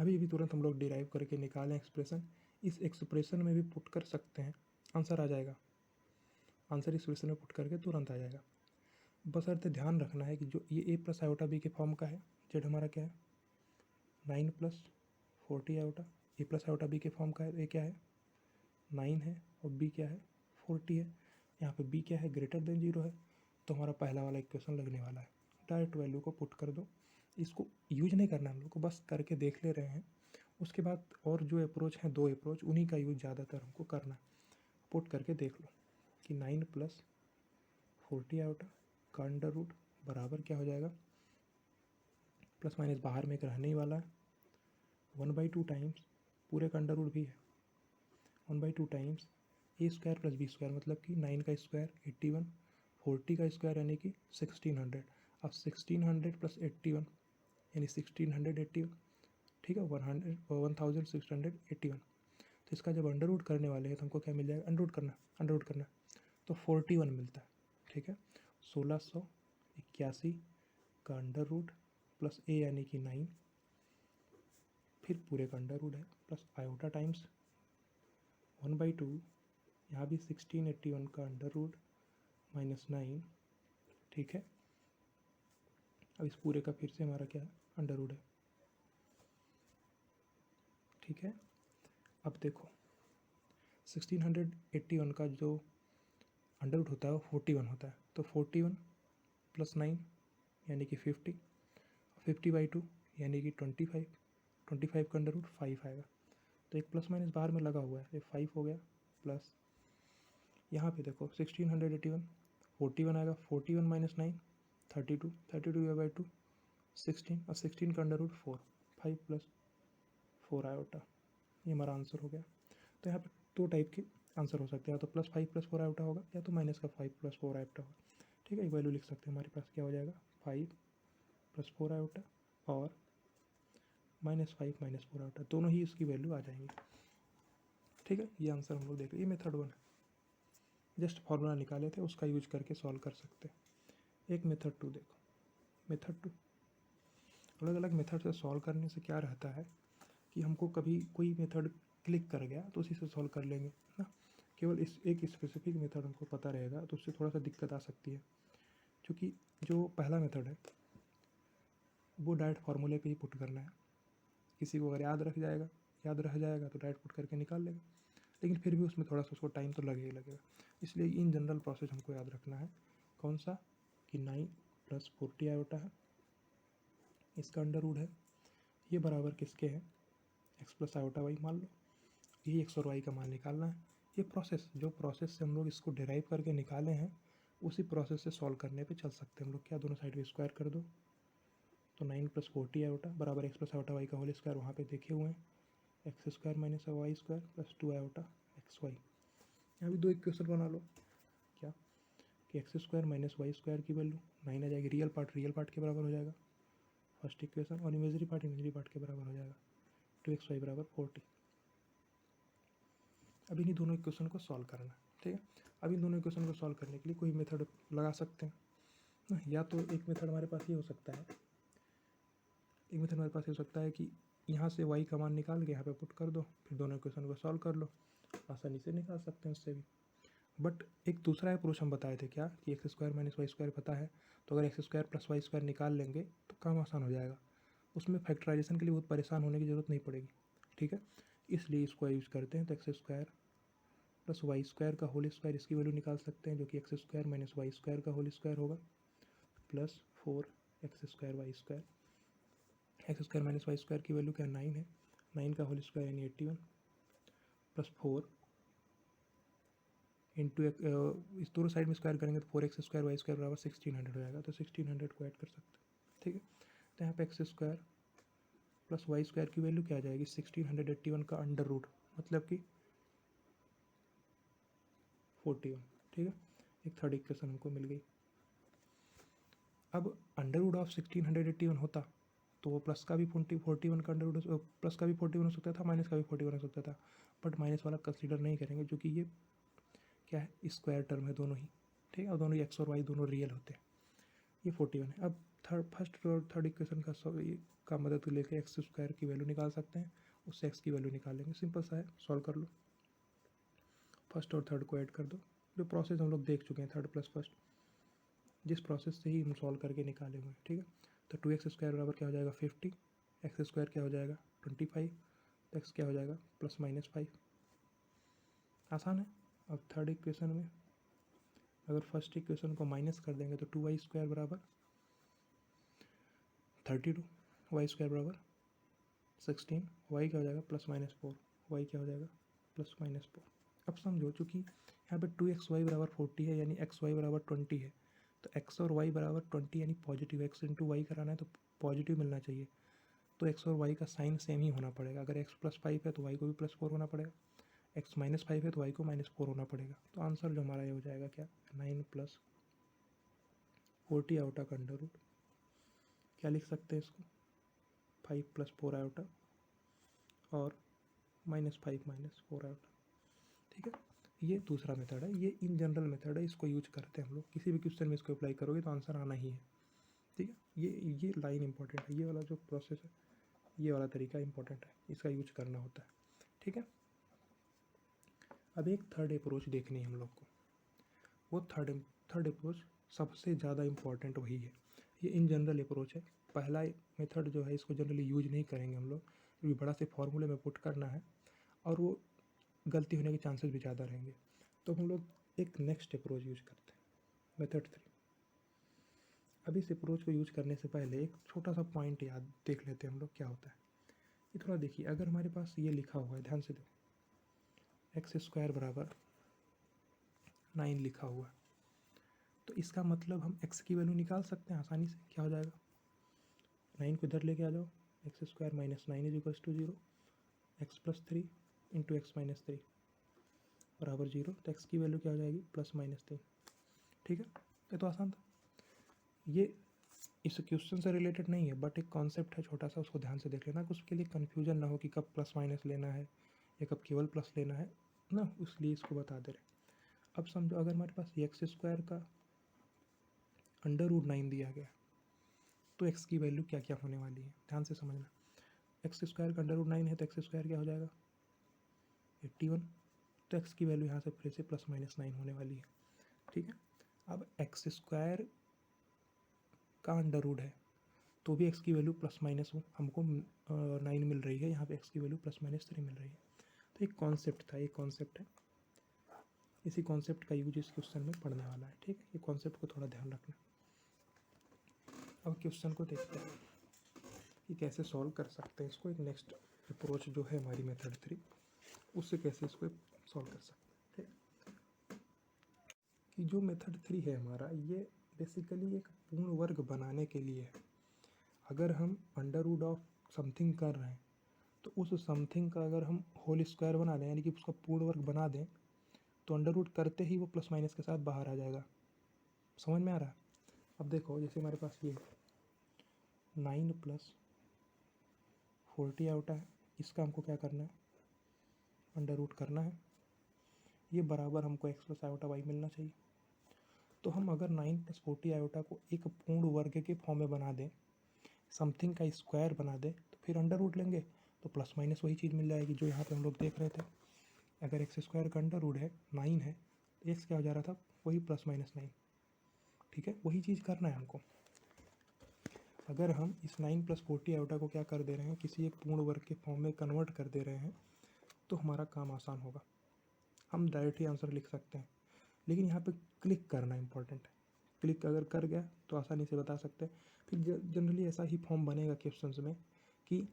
अभी भी तुरंत हम लोग डिराइव करके निकालें एक्सप्रेशन, इस एक्सप्रेशन में भी पुट कर सकते हैं, आंसर आ जाएगा। आंसर इस एक्सप्रेशन में पुट करके तुरंत आ जाएगा। बशर्ते ध्यान रखना है कि जो ये ए प्लस आयोटा बी के फॉर्म का है, जेड हमारा क्या है 9 प्लस 40 आयोटा, ए प्लस आयोटा बी के फॉर्म का है, ए क्या है 9 है और बी क्या है 40 है। यहाँ पे बी क्या है ग्रेटर देन 0 है, तो हमारा पहला वाला इक्वेशन लगने वाला है। डायरेक्ट वैल्यू को पुट कर दो, इसको यूज नहीं करना हम लोग को, बस करके देख ले रहे हैं। उसके बाद और जो अप्रोच हैं 2 अप्रोच, उन्हीं का यूज ज़्यादातर हमको करना है। पुट करके देख लो कि 9 प्लस 40 आयोटा का अंडर रूट बराबर क्या हो जाएगा, प्लस माइनस बाहर में एक रहने ही वाला है, 1/2 टाइम्स पूरे का अंडर रूट भी है 1/2 times a square plus b square, मतलब कि 9 का स्क्वायर 81, 40 का स्क्वायर यानी कि 1600। अब 1600 प्लस 81 यानी 1681, ठीक है 1681। तो इसका जब अंडर रूट करने वाले हैं तो हमको क्या मिल जाएगा, अंडर रूट करना तो 41 मिलता है, ठीक है 1681 का अंडर रूट प्लस ए यानी कि 9, फिर पूरे का अंडर रूट है प्लस आयोटा टाइम्स 1/2, यहाँ भी 1681 का अंडर रूट माइनस 9, ठीक है। अब इस पूरे का फिर से हमारा क्या है अंडर रूट है, ठीक है। अब देखो 1681 का जो अंडर रूट होता है वो 41 होता है, तो 41 प्लस 9 यानी कि 50, 50/2 यानी कि 25, 25 का अंडर रूट 5 आएगा। तो एक प्लस माइनस बाहर में लगा हुआ है, ये 5 हो गया, प्लस यहाँ पे देखो 1681 41 आएगा, 41 माइनस 9 32, 32/2 16, और 16 का अंडर रूट 4, 5 प्लस 4 आयोटा, ये हमारा आंसर हो गया। तो यहाँ पे 2 टाइप के आंसर हो सकते हैं, या तो +5 + 4 आयोटा होगा, या तो -5 + 4 आयोटा होगा, ठीक है। एक वैल्यू लिख सकते हैं हमारे पास क्या हो जाएगा 5 + 4 आयोटा और -5 - 4 आयोटा, दोनों ही इसकी वैल्यू आ जाएंगी, ठीक है। ये आंसर हम लोग देख लिए, ये मेथड 1 है, जस्ट फॉर्मूला निकाले थे उसका यूज करके सॉल्व कर सकते हैं। एक मेथड 2 देखो, मेथड 2 अलग अलग मेथड से सॉल्व करने से क्या रहता है कि हमको कभी कोई मेथड क्लिक कर गया तो उसी से सॉल्व कर लेंगे ना, केवल इस एक स्पेसिफिक मेथड हमको पता रहेगा तो उससे थोड़ा सा दिक्कत आ सकती है, क्योंकि जो पहला मेथड है वो डायरेक्ट फार्मूले पे ही पुट करना है। किसी को अगर याद रह जाएगा तो डायरेक्ट पुट करके निकाल लेगा, लेकिन फिर भी उसमें थोड़ा सा उसको टाइम तो लगेगा ही लगेगा। इसलिए इन जनरल प्रोसेस हमको याद रखना है, कौन सा कि 9 + 40 आयोटा है, इसका अंडर रूट है, ये बराबर किसके हैं x + आयोटा y मान लो, यही x और y का मान निकालना है। ये प्रोसेस जो प्रोसेस से हम लोग इसको डिराइव करके निकाले हैं उसी प्रोसेस से सॉल्व करने पे चल सकते हैं हम लोग। क्या दोनों साइड में स्क्वायर कर दो, तो 9 + 40 आयोटा बराबर x + आयोटा y का होल स्क्वायर वहाँ पे देखे हुए हैं, x² - y² + 2 आयोटा xy। यहाँ भी 2 इक्वेशन बना लो, क्या कि x² - y² की वैल्यू 9 आ जाएगी, रियल पार्ट के बराबर हो जाएगा फर्स्ट इक्वेशन, और इमेजरी पार्ट के बराबर हो जाएगा 2xy = 40। अब इन्हीं दोनों इक्वेशन को सॉल्व करना है, ठीक है। अब इन दोनों इक्वेशन को सॉल्व करने के लिए कोई मेथड लगा सकते हैं ना, या तो एक मेथड हमारे पास ये हो सकता है, एक मेथड हमारे पास ये हो सकता है कि यहाँ से y का मान निकाल के यहाँ पे पुट कर दो, फिर दोनों इक्वेशन को सॉल्व कर लो, आसानी से निकाल सकते हैं उससे भी। बट एक दूसरा अप्रोच हम बताए थे क्या कि x² - y² पता है, तो अगर x² + y² निकाल लेंगे तो काम आसान हो जाएगा, उसमें फैक्टराइजेशन के लिए बहुत परेशान होने की ज़रूरत नहीं पड़ेगी, ठीक है। इसलिए इसको यूज़ करते हैं, तो x² + y² का होल स्क्वायर इसकी वैल्यू निकाल सकते हैं, जो कि x² - y² का होल स्क्वायर होगा, plus 4x² y², x² - y² की वैल्यू क्या 9 है, 9 का होल स्क्वायर यानी 81, प्लस 4 इंटू इस दोनों साइड में स्क्वायर करेंगे तो 4x² y² बराबर 1600 हो जाएगा, तो 1600 को ऐड कर सकते हैं, ठीक है। तो यहाँ पे x² + y² की वैल्यू क्या आ जाएगी 1681 का अंडर रूट, मतलब कि 41, ठीक है। एक थर्ड इक्वेशन हमको मिल गई। अब अंडर रूट ऑफ 1681 होता तो वो प्लस का भी 41 का अंडर रूट, प्लस का भी 41 हो सकता था, माइनस का भी 41 हो सकता था, बट माइनस वाला कंसीडर नहीं करेंगे क्योंकि ये क्या है स्क्वायर टर्म है दोनों ही, ठीक है, और दोनों ही x और y दोनों रियल होते हैं। ये 41 है। अब फर्स्ट और थर्ड इक्वेशन का मदद लेके एक्स स्क्वायर की वैल्यू निकाल सकते हैं, उससे एक्स की वैल्यू निकालेंगे। सिंपल सा है, सॉल्व कर लो। फर्स्ट और थर्ड को ऐड कर दो। जो प्रोसेस हम लोग देख चुके हैं, थर्ड प्लस फर्स्ट, जिस प्रोसेस से ही हम सॉल्व करके निकाले हुए हैं, ठीक है। तो 2x स्क्वायर बराबर क्या हो जाएगा 50, एक्स स्क्वायर क्या हो जाएगा 25, तो एक्स क्या हो जाएगा +-5। आसान है। अब थर्ड इक्वेशन में अगर फर्स्ट इक्वेशन को माइनस कर देंगे तो 2y स्क्वायर बराबर 32, वाई स्क्वायर बराबर 16, वाई क्या हो जाएगा +-4, वाई क्या हो जाएगा +-4। अब समझो, चूँकि यहाँ पे 2xy बराबर 40 है, यानी xy बराबर 20 है, तो x और y बराबर 20 यानी पॉजिटिव, x इंटू वाई कराना है तो पॉजिटिव मिलना चाहिए। तो x और y का साइन सेम ही होना पड़ेगा। अगर x +5 है तो y को भी +4 होना पड़ेगा, x -5 है तो y को -4 होना पड़ेगा। तो आंसर जो हमारा ये हो जाएगा क्या, 9 + 40 आयोटा का अंडर रूट। क्या लिख सकते हैं इसको, 5 + 4 आयोटा और -5 - 4 आयोटा, ठीक है। ये दूसरा मेथड है, ये इन जनरल मेथड है, इसको यूज करते हैं हम लोग। किसी भी क्वेश्चन में इसको अप्लाई करोगे तो आंसर आना ही है, ठीक है। ये लाइन इंपॉर्टेंट है, ये वाला जो प्रोसेस है, ये वाला तरीका इंपॉर्टेंट है, इसका यूज करना होता है, ठीक है। अब एक थर्ड अप्रोच देखनी है हम लोग को। वो थर्ड अप्रोच सबसे ज़्यादा इम्पॉर्टेंट वही है। ये इन जनरल अप्रोच है। पहला मेथड जो है इसको जनरली यूज नहीं करेंगे हम लोग, क्योंकि बड़ा से फॉर्मूले में पुट करना है और वो गलती होने के चांसेस भी ज़्यादा रहेंगे। तो हम लोग एक नेक्स्ट अप्रोच यूज करते हैं, मेथड 3। अब इस अप्रोच को यूज करने से पहले एक छोटा सा पॉइंट याद देख लेते हैं हम लोग क्या होता है। ये थोड़ा देखिए, अगर हमारे पास ये लिखा हुआ है, ध्यान से देखो, एक्स स्क्वायर बराबर 9 लिखा हुआ है, तो इसका मतलब हम x की वैल्यू निकाल सकते हैं आसानी से। क्या हो जाएगा, 9 को इधर लेके आ जाओ, x square -9 = 0, x +3 into x -3 बराबर 0। तो x की वैल्यू क्या हो जाएगी +-3, ठीक है। ये तो आसान था। ये इस क्वेश्चन से रिलेटेड नहीं है, बट एक कॉन्सेप्ट है छोटा सा, उसको ध्यान से देख लेना, उसके लिए कन्फ्यूजन ना हो कि कब +- लेना है या कब केवल प्लस लेना है ना, इसलिए इसको बता दे रहे। अब समझो, अगर हमारे पास एक्स स्क्वायर का √9 दिया गया, तो x की वैल्यू क्या क्या होने वाली है, ध्यान से समझना। एक्स स्क्वायर का √9 है तो एक्स स्क्वायर क्या हो जाएगा 81, तो x की वैल्यू यहाँ से फिर से +-9 होने वाली है, ठीक है। अब एक्स स्क्वायर का अंडर है तो भी x की वैल्यू +- हमको 9 मिल रही है, यहाँ पे x की वैल्यू +-3 मिल रही है। तो एक कॉन्सेप्ट था, एक कॉन्सेप्ट है, इसी कॉन्सेप्ट का यूज इस क्वेश्चन में पढ़ने वाला है, ठीक है। ये कॉन्सेप्ट को थोड़ा ध्यान रखना। अब क्वेश्चन को देखते हैं कि कैसे सॉल्व कर सकते हैं इसको। एक नेक्स्ट अप्रोच जो है हमारी मेथड 3, उससे कैसे इसको सॉल्व कर सकते हैं, ठीक। कि जो मेथड 3 है हमारा, ये बेसिकली एक पूर्ण वर्ग बनाने के लिए है। अगर हम √ऑफ समथिंग कर रहे हैं तो उस समथिंग का अगर हम होल स्क्वायर बना दें, यानी कि उसका पूर्ण वर्ग बना दें, तो अंडर करते ही वो +- के साथ बाहर आ जाएगा। समझ में आ रहा है। अब देखो, जैसे हमारे पास ये 9 + 40 आयोटा है, इसका हमको क्या करना है, अंडर करना है। ये बराबर हमको x + आयोटा y मिलना चाहिए। तो हम अगर 9 + 40 आयोटा को एक पूर्ण वर्ग के फॉर्म में बना दें, समथिंग का स्क्वायर बना दें, तो फिर अंडर लेंगे तो +- वही चीज़ मिल जाएगी जो यहाँ पे हम लोग देख रहे थे। अगर एक्स स्क्वायर का अंडर है 9 है, तो एक्स क्या हो जा रहा था, वही +-9, ठीक है। वही चीज़ करना है हमको। अगर हम इस 9 + 40 आयोटा को क्या कर दे रहे हैं, किसी एक पूर्ण वर्ग के फॉर्म में कन्वर्ट कर दे रहे हैं, तो हमारा काम आसान होगा। हम डायरेक्ट ही आंसर लिख सकते हैं, लेकिन यहाँ पे क्लिक करना इंपॉर्टेंट है। क्लिक अगर कर गया तो आसानी से बता सकते हैं। फिर जनरली ऐसा ही फॉर्म बनेगा क्वेश्चंस में कि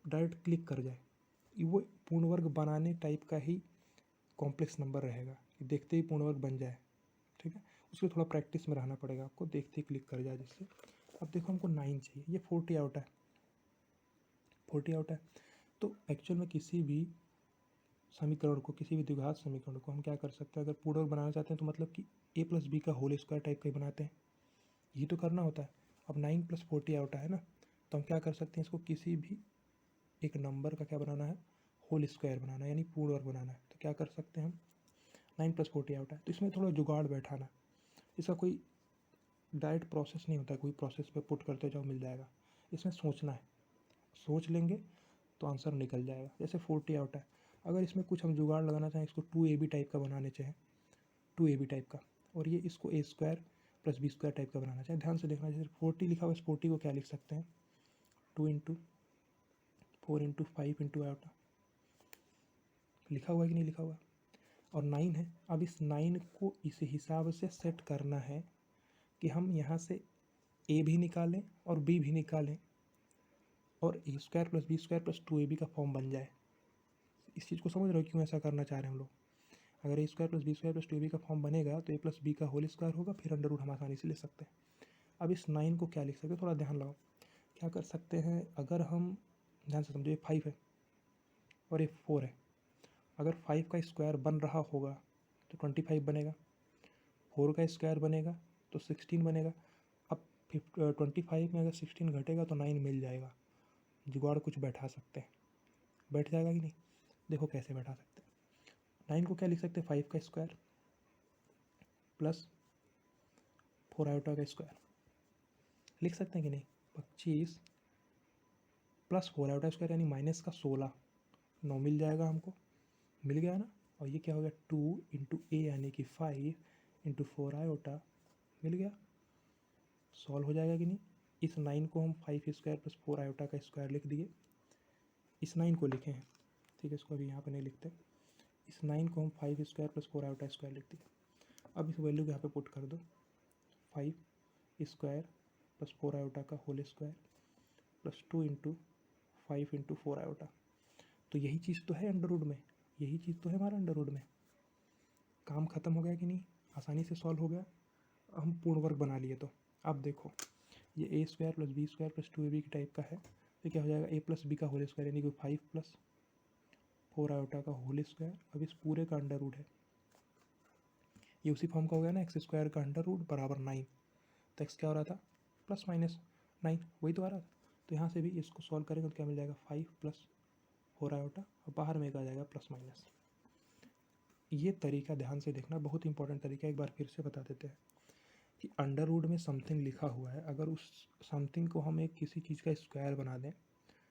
डायरेक्ट क्लिक कर जाए, वो पूर्ण वर्ग बनाने टाइप का ही कॉम्प्लेक्स नंबर रहेगा कि देखते ही पूर्ण वर्ग बन जाए, ठीक है। उसको थोड़ा प्रैक्टिस में रहना पड़ेगा आपको, देखते ही क्लिक कर जाए जिससे। अब देखो, हमको 9 चाहिए, ये 40 आउट है, 40 आउट है। तो एक्चुअल में किसी भी समीकरण को, किसी भी द्विघात समीकरण को हम क्या कर सकते हैं, अगर पूर्ण वर्ग बनाना चाहते हैं तो मतलब कि a + b का होल स्क्वायर टाइप का ही बनाते हैं, यही तो करना होता है। अब 9 + 40 आउट है ना, तो हम क्या कर सकते हैं, इसको किसी भी एक नंबर का क्या बनाना है, होल स्क्वायर बनाना है, यानी पूर्ण वर्ग बनाना है। तो क्या कर सकते हैं हम, 9 + 40 आउट है, तो इसमें थोड़ा जुगाड़ बैठाना। इसका कोई डायरेक्ट प्रोसेस नहीं होता है, कोई प्रोसेस पे पुट करते जाओ मिल जाएगा। इसमें सोचना है, सोच लेंगे तो आंसर निकल जाएगा। जैसे 40 आउट है, अगर इसमें कुछ हम जुगाड़ लगाना चाहें, इसको 2ab टाइप का बनाने चाहें, 2ab टाइप का, और ये इसको a square plus b square type का बनाना चाहें, ध्यान से देखना। जैसे 40 लिखा हुआ है, इस 40 को क्या लिख सकते हैं, 2 इंटू 4 इंटू 5 इंटू आयोटा, लिखा हुआ है कि नहीं लिखा हुआ। और 9 है, अब इस 9 को इस हिसाब से सेट करना है कि हम यहाँ से a भी निकालें और b भी निकालें और a square plus b square plus 2ab का फॉर्म बन जाए। इस चीज़ को समझ रहे हो क्यों ऐसा करना चाह रहे हैं हम लोग। अगर a square plus b square plus 2ab का फॉर्म बनेगा तो a प्लस बी का होल स्क्वायर होगा, फिर अंडर रूट हम आसानी से ले सकते हैं। अब इस 9 को क्या लिख सकते हैं, थोड़ा ध्यान लगाओ। क्या कर सकते हैं, अगर हम ध्यान से समझो, ये 5 है और ये 4 है। अगर 5 का स्क्वायर बन रहा होगा तो 25 बनेगा, 4 का स्क्वायर बनेगा तो 16 बनेगा। अब 25 में अगर 16 घटेगा तो 9 मिल जाएगा। जुगाड़ कुछ बैठा सकते हैं, बैठ जाएगा कि नहीं, देखो कैसे बैठा सकते हैं। 9 को क्या लिख सकते हैं, 5 का स्क्वायर प्लस 4 आयोटा का स्क्वायर लिख सकते हैं कि नहीं। 25 प्लस 4 आयोटा स्क्वायर यानी माइनस का 16, 9 मिल जाएगा हमको, मिल गया ना। और ये क्या हो गया, 2 इंटू ए यानी कि 5 इंटू 4 आयोटा, मिल गया। सॉल्व हो जाएगा कि नहीं। इस 9 को हम 5 स्क्वायर प्लस 4 आयोटा का स्क्वायर लिख दिए, इस 9 को लिखे हैं, ठीक है, इसको अभी यहाँ पे नहीं लिखते। इस 9 को हम 5 स्क्वायर प्लस 4 आयोटा स्क्वायर लिख दिए। अब इस वैल्यू को यहाँ पे पुट कर दो, 5 स्क्वायर प्लस 4 आयोटा का whole square plus 2 into 5 into 4 iota. तो यही चीज़ तो है अंडर रूट में, यही चीज़ तो है हमारा अंडर रूट में। काम ख़त्म हो गया कि नहीं, आसानी से सॉल्व हो गया। हम पूर्ण वर्ग बना लिए। तो अब देखो, ये a square plus b square plus 2ab की टाइप का है, तो क्या हो जाएगा, a प्लस बी का होल स्क्वायर यानी कि 5 प्लस 4 आयोटा का होल स्क्वायर। अब इस पूरे का अंडर रूट है, ये उसी फॉर्म का हो गया ना, एक्स स्क्वायर का अंडर रूट बराबर 9। तो एक्स क्या हो रहा था, प्लस माइनस 9, वही तो आ रहा था। तो यहाँ से भी इसको सॉल्व करेंगे तो क्या मिल जाएगा, 5 प्लस 4 आयोटा, और बाहर में एक आ जाएगा प्लस माइनस। ये तरीका ध्यान से देखना, बहुत इंपॉर्टेंट तरीका, एक बार फिर से बता देते हैं कि अंडर रूट में समथिंग लिखा हुआ है, अगर उस समथिंग को हम एक किसी चीज़ का स्क्वायर बना दें,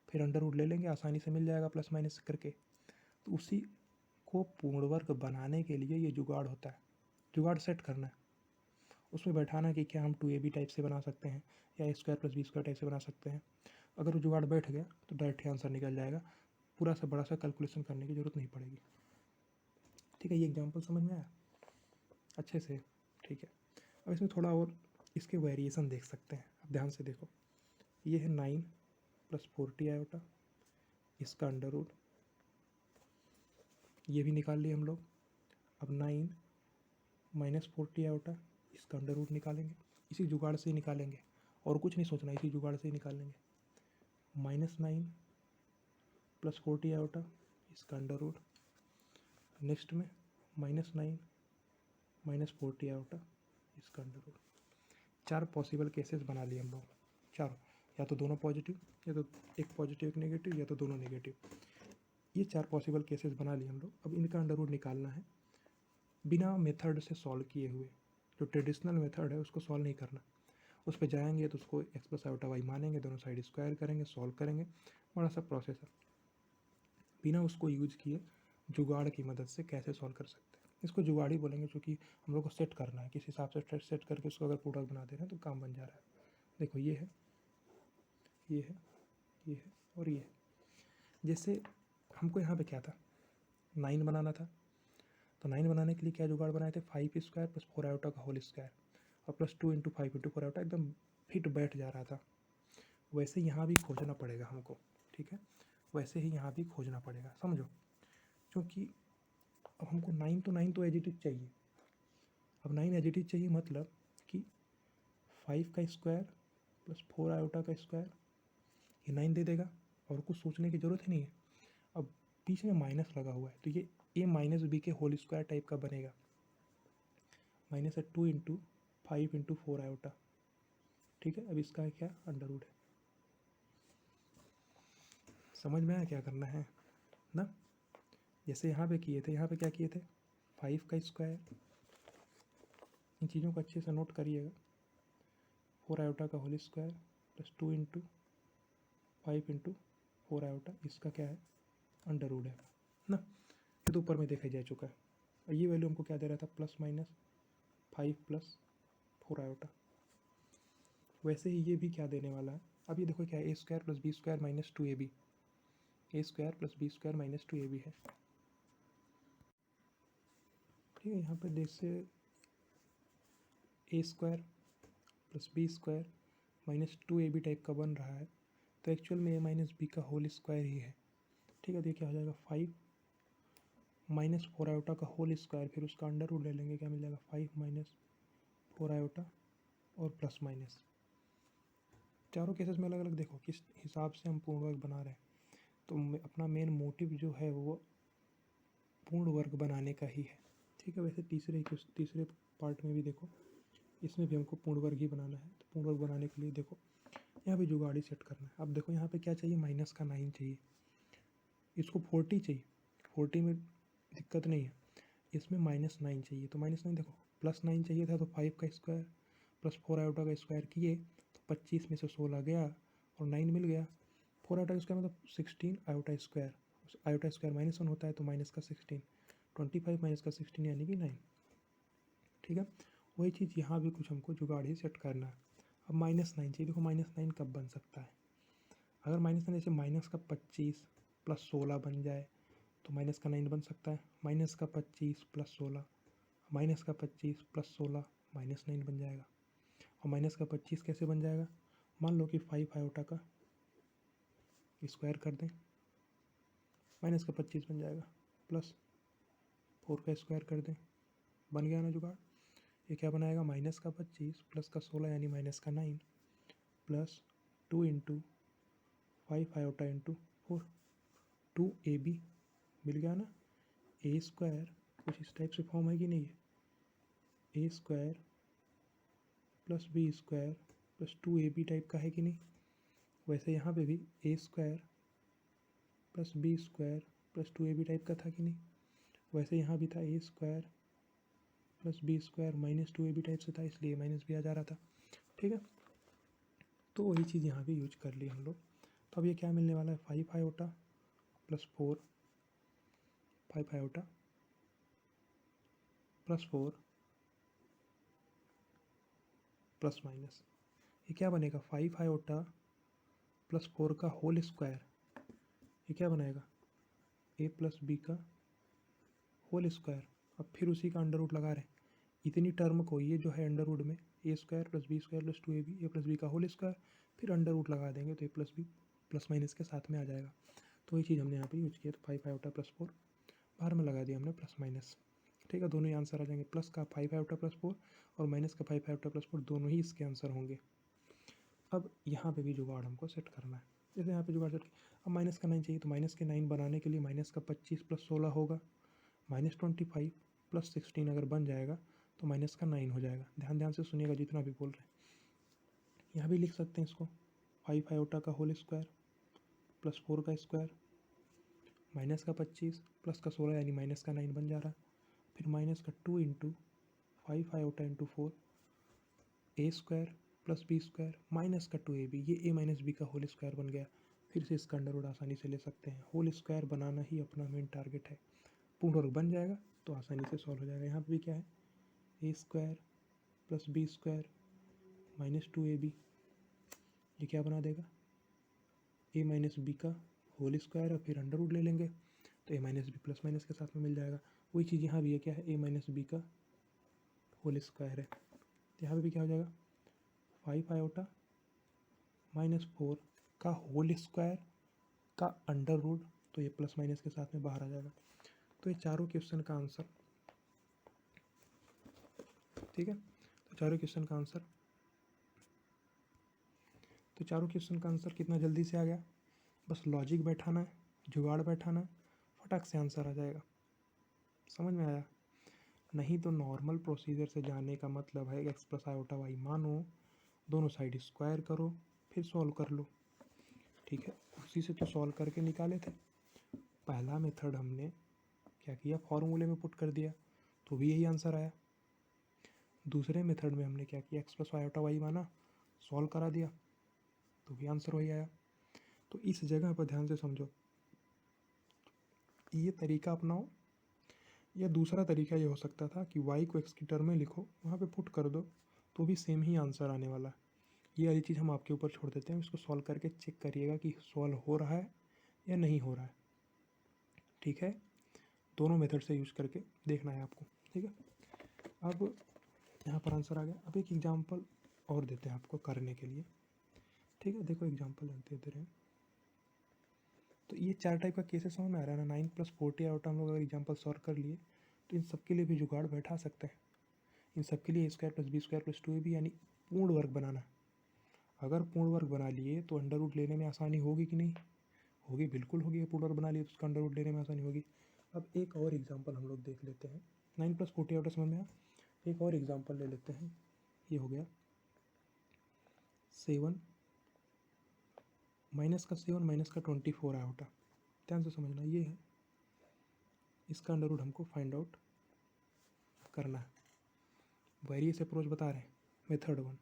फिर अंडर रूट ले लेंगे, आसानी से मिल जाएगा प्लस माइनस करके। तो उसी को पूर्ण वर्ग बनाने के लिए ये जुगाड़ होता है, जुगाड़ सेट करना है, उसमें बैठाना कि क्या हम 2ab टाइप से बना सकते हैं या a square plus b square type से बना सकते हैं। अगर वो जुगाड़ बैठ गया तो डायरेक्ट ही आंसर निकल जाएगा, पूरा सा बड़ा सा कैलकुलेशन करने की ज़रूरत नहीं पड़ेगी। ठीक है, ये एग्जांपल समझ में आया अच्छे से, ठीक है। अब इसमें थोड़ा और इसके वेरिएशन देख सकते हैं। अब ध्यान से देखो, ये है 9 प्लस 40 आयोटा, इसका अंडर रूट, ये भी निकाल लिए हम लोग। अब 9 माइनस 40 आयोटा, इसका अंडर रूट निकालेंगे, इसी जुगाड़ से ही निकालेंगे, और कुछ नहीं सोचना, इसी जुगाड़ से ही निकालेंगे। -9 प्लस 40 आयोटा, इसका अंडर रूट, नेक्स्ट में -9 माइनस 40 आयोटा, इसका अंडर रूट। 4 पॉसिबल केसेस बना लिए हम लोग, चारों, या तो दोनों पॉजिटिव, या तो एक पॉजिटिव एक नेगेटिव, या तो दोनों नेगेटिव। ये 4 पॉसिबल केसेस बना लिए हम लोग। अब इनका अंडर रूट निकालना है बिना मेथड से सॉल्व किए हुए। जो ट्रेडिशनल मेथड है उसको सॉल्व नहीं करना, उस पर जाएंगे तो उसको एक्स प्लस आयोटा वाई मानेंगे, दोनों साइड स्क्वायर करेंगे, सॉल्व करेंगे, बड़ा सा प्रोसेस है। बिना उसको यूज किए जुगाड़ की मदद से कैसे सॉल्व कर सकते हैं, इसको जुगाड़ ही बोलेंगे, क्योंकि हम लोग को सेट करना है, किस हिसाब से सेट करके उसको अगर प्रोडक्ट बना दे रहे हैं तो काम बन जा रहा है। देखो, ये है, ये है, ये है और ये है। जैसे हमको यहाँ पे क्या था, 9 बनाना था, तो 9 बनाने के लिए क्या जुगाड़ बनाए थे, 5 स्क्वायर प्लस 4 आयोटा का होल स्क्वायर और प्लस 2 इंटू 5 इंटू 4 आयोटा, एकदम फिट बैठ जा रहा था। वैसे यहाँ भी खोजना पड़ेगा हमको, ठीक है, वैसे ही यहाँ भी खोजना पड़ेगा, समझो। क्योंकि अब हमको 9 तो एज इट इज चाहिए। अब 9 एज इट इज चाहिए, मतलब कि 5 का स्क्वायर प्लस 4 आयोटा का स्क्वायर, ये 9 दे देगा, और कुछ सोचने की ज़रूरत ही नहीं है। अब बीच में माइनस लगा हुआ है, तो ये a माइनस बी के होल स्क्वायर टाइप का बनेगा, माइनस है 2 इंटू 5 इंटू 4 आयोटा, ठीक है। अब इसका क्या अंडर रूट है, समझ में आया क्या करना है ना। जैसे यहाँ पे किए थे, यहाँ पे क्या किए थे, 5 का स्क्वायर, इन चीज़ों को अच्छे से नोट करिएगा, 4 आयोटा का whole square plus 2 into 5 into 4 iota, इसका क्या है अंडर रूट है ना। ये तो ऊपर में देखा जा चुका है। और ये वैल्यू हमको क्या दे रहा था, प्लस माइनस 5 प्लस 4 आयोटा। वैसे ही ये भी क्या देने वाला है, अब ये देखो क्या है, a square plus b square minus 2ab, a square plus b square minus 2ab है। ठीक है, यहाँ पे देख से a square plus b square minus 2ab type का बन रहा है, तो एक्चुअल में ए माइनस बी का होल स्क्वायर ही है। ठीक है, तो ये क्या हो जाएगा 5 माइनस 4 आयोटा का होल स्क्वायर, फिर उसका अंडर रूट ले लेंगे, क्या मिल जाएगा 5 माइनस 4 आयोटा और प्लस माइनस। चारों केसेस में अलग अलग देखो किस हिसाब से हम पूर्ण वर्ग बना रहे हैं। तो अपना मेन मोटिव जो है वो पूर्ण वर्ग बनाने का ही है। ठीक है, वैसे तीसरे पार्ट में भी देखो, इसमें भी हमको पूर्ण वर्ग ही बनाना है। तो पूर्ण वर्ग बनाने के लिए देखो यहाँ भी जुगाड़ी सेट करना है। अब देखो यहाँ पे क्या चाहिए, माइनस का 9 चाहिए, इसको 40 चाहिए, 40 में दिक्कत नहीं है, इसमें -9 चाहिए। तो -9 देखो, +9 चाहिए था तो 5 का स्क्वायर प्लस 4 आयोटा का स्क्वायर किए तो 25 में से 16 गया और 9 मिल गया। 4 आयोटा का स्क्वायर मतलब 16 आयोटा स्क्वायर, आयोटा स्क्वायर -1 होता है तो माइनस का 16, 25 माइनस का 16 यानी कि 9। ठीक है, वही चीज़ यहाँ भी कुछ हमको जुगाड़ ही सेट करना है। अब -9 चाहिए, देखो -9 कब बन सकता है, अगर -9 जैसे माइनस का 25 प्लस 16 बन जाए तो माइनस का 9 बन सकता है। माइनस का 25 प्लस 16, माइनस का 25 प्लस 16 -9 बन जाएगा। और माइनस का 25 कैसे बन जाएगा, मान लो कि 5 आयोटा का स्क्वायर कर दें, माइनस का 25 बन जाएगा, प्लस 4 का स्क्वायर कर दें, बन गया ना जुगाड़। ये क्या बनाएगा, माइनस का 25 प्लस का 16 यानी माइनस का 9 plus 2 into 5 iota into 4, 2ab मिल गया ना। ए स्क्वायर कुछ इस टाइप से फॉर्म है कि नहीं है, a square plus b square plus 2ab type का है कि नहीं। वैसे यहाँ पे भी a square plus b square plus 2ab type का था कि नहीं। वैसे यहाँ भी था a square plus b square minus 2ab type से था, इसलिए माइनस भी आ जा रहा था। ठीक है, तो वही चीज़ यहाँ भी यूज कर ली हम लोग। तो अब ये क्या मिलने वाला है, 5 iota plus 4, 5 iota plus 4 plus minus, ये क्या बनेगा 5 आयोटा प्लस 4 का होल स्क्वायर, ये क्या बनाएगा ए प्लस बी का होल स्क्वायर। अब फिर उसी का अंडर रूट लगा रहे हैं, इतनी टर्म को ये जो है अंडर रूट में a square plus b square plus 2ab, a plus b का होल स्क्वायर, फिर अंडर रूट लगा देंगे तो a plus b plus minus के साथ में आ जाएगा। तो ये चीज़ हमने यहाँ पे यूज किया। तो 5 आयोटा प्लस 4 बाहर में लगा दिया हमने प्लस माइनस। ठीक है, दोनों ही आंसर आ जाएंगे, प्लस का 5 आयोटा प्लस 4 और माइनस का 5 आयोटा प्लस 4, दोनों ही इसके आंसर होंगे। अब यहाँ पे भी जुगाड़ हमको सेट करना है, जैसे यहाँ पे जुगाड़ सेट, अब माइनस का 9 चाहिए तो माइनस के 9 बनाने के लिए माइनस का 25 प्लस 16 होगा, -25 प्लस 16 अगर बन जाएगा तो माइनस का 9 हो जाएगा। ध्यान से सुनिएगा जितना भी बोल रहे हैं। यहाँ भी लिख सकते हैं इसको 5 आयोटा का होल स्क्वायर प्लस 4 का स्क्वायर, माइनस का 25 प्लस का 16 यानी माइनस का 9 बन जा रहा, फिर माइनस का 2 into 5 iota into 4, a square plus b square minus का 2ab, ये ए माइनस बी का होल स्क्वायर बन गया। फिर से इसका अंडर रूट आसानी से ले सकते हैं, होल स्क्वायर बनाना ही अपना मेन टारगेट है। पूर्ण वर्ग बन जाएगा तो आसानी से सॉल्व हो जाएगा। यहाँ पे भी क्या है, a square plus b square minus 2ab, ये क्या बना देगा ए माइनस बी का होल स्क्वायर, और फिर अंडर रूट ले लेंगे तो a minus b plus minus के साथ में मिल जाएगा। वही चीज़ यहाँ भी है, क्या है, ए माइनस बी का होल स्क्वायर है। तो यहाँ पे भी क्या हो जाएगा 5 आयोटा माइनस 4 का होल स्क्वायर का अंडर रूट, तो ये प्लस माइनस के साथ में बाहर आ जाएगा। तो ये चारों क्वेश्चन का आंसर, ठीक है, तो चारों क्वेश्चन का आंसर कितना जल्दी से आ गया, बस लॉजिक बैठाना है, जुगाड़ बैठाना है, फटाक से आंसर आ जाएगा। समझ में आया। नहीं तो नॉर्मल प्रोसीजर से जाने का मतलब है एक्स प्लस आयोटा वाई मानो, दोनों साइड स्क्वायर करो फिर सॉल्व कर लो। ठीक है, उसी से तो सॉल्व करके निकाले थे। पहला मेथड हमने क्या किया, फॉर्मूले में पुट कर दिया तो भी यही आंसर आया। दूसरे मेथड में हमने क्या किया, एक्स प्लस आयोटा वाई माना, सॉल्व करा दिया तो भी आंसर वही आया। तो इस जगह पर ध्यान से समझो, ये तरीका अपनाओ, या दूसरा तरीका ये हो सकता था कि y को x की टर्म में लिखो, वहाँ पे पुट कर दो, तो भी सेम ही आंसर आने वाला है। ये वाली चीज़ हम आपके ऊपर छोड़ देते हैं, इसको सॉल्व करके चेक करिएगा कि सॉल्व हो रहा है या नहीं हो रहा है। ठीक है, दोनों मेथड से यूज़ करके देखना है आपको। ठीक है, अब यहाँ पर आंसर आ गया। अब एक एग्जाम्पल और देते हैं आपको करने के लिए। ठीक है, देखो एग्जाम्पल दे रहे हैं। तो ये 4 टाइप का केसेस समझ में आ रहा है ना। 9 + 40 आउटा हम लोग अगर एग्जाम्पल सॉल्व कर लिए तो इन सब के लिए भी जुगाड़ बैठा सकते हैं। इन सब के लिए a² + b² + 2ab यानी पूर्ण वर्ग बनाना। अगर पूर्ण वर्ग बना लिए तो अंडर रूट लेने में आसानी होगी कि नहीं होगी? बिल्कुल होगी। पूर्ण वर्ग बना लिए तो उसका अंडर रूट लेने में आसानी होगी। अब एक और एग्जाम्पल हम लोग देख लेते हैं। 9 + 40 आउटा समझ में आया। एक और एग्जाम्पल ले लेते हैं। ये हो गया 7 -7 - 24 आउटा। ध्यान से समझना, ये है, इसका अंडर रूट हमको फाइंड आउट करना है। वेरियस अप्रोच बता रहे हैं, मेथड वन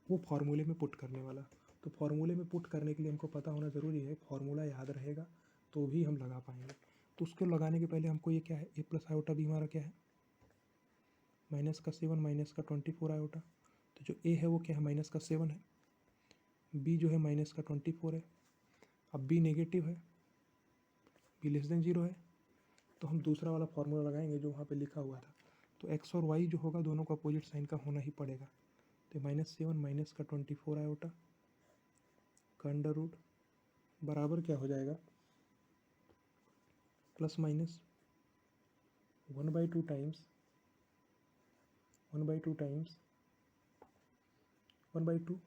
वो फार्मूले में पुट करने वाला। तो फार्मूले में पुट करने के लिए हमको पता होना ज़रूरी है, फार्मूला याद रहेगा तो भी हम लगा पाएंगे। तो उसको लगाने के पहले हमको ये क्या है, a + आयोटा b हमारा क्या है, -7 - 24 आयोटा। तो जो a है वो क्या है, -7 है, b जो है -24 है। अब b नेगेटिव है, b <0 है, तो हम दूसरा वाला फार्मूला लगाएंगे जो वहाँ पे लिखा हुआ था। तो x और y जो होगा दोनों का अपोजिट साइन का होना ही पड़ेगा। तो -7 - 24 आयोटा का अंडर रूट बराबर क्या हो जाएगा, ± 1/2 टाइम्स 1/2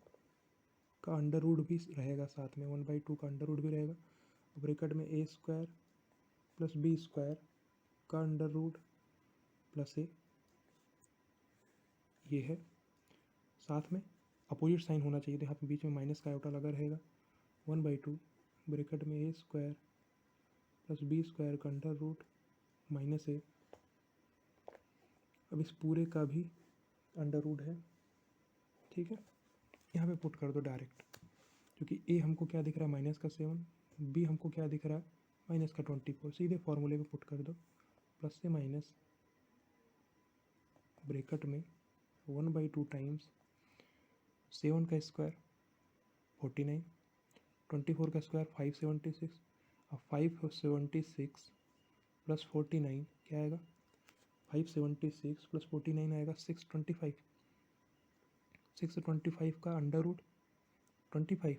का अंडर रूट भी रहेगा, साथ में 1/2 का अंडर रूट भी रहेगा। ब्रैकेट में a² + b² का अंडर रूट प्लस a, ये है। साथ में अपोजिट साइन होना चाहिए, तो यहाँ पे बीच में माइनस का आयोटा लगा रहेगा। 1/2 ब्रैकेट में a² + b² का अंडर रूट -a। अब इस पूरे का भी अंडर रूट है। ठीक है, यहाँ पे पुट कर दो डायरेक्ट, क्योंकि a हमको क्या दिख रहा है, -7, b हमको क्या दिख रहा है, -24। सीधे फॉर्मूले में पुट कर दो, प्लस से माइनस ब्रैकेट में 1/2 टाइम्स 7 का स्क्वायर 49, 24 का स्क्वायर 576। अब 576 + 49 क्या आएगा, 576 + 49 आएगा 625। 625 का अंडर रूट 25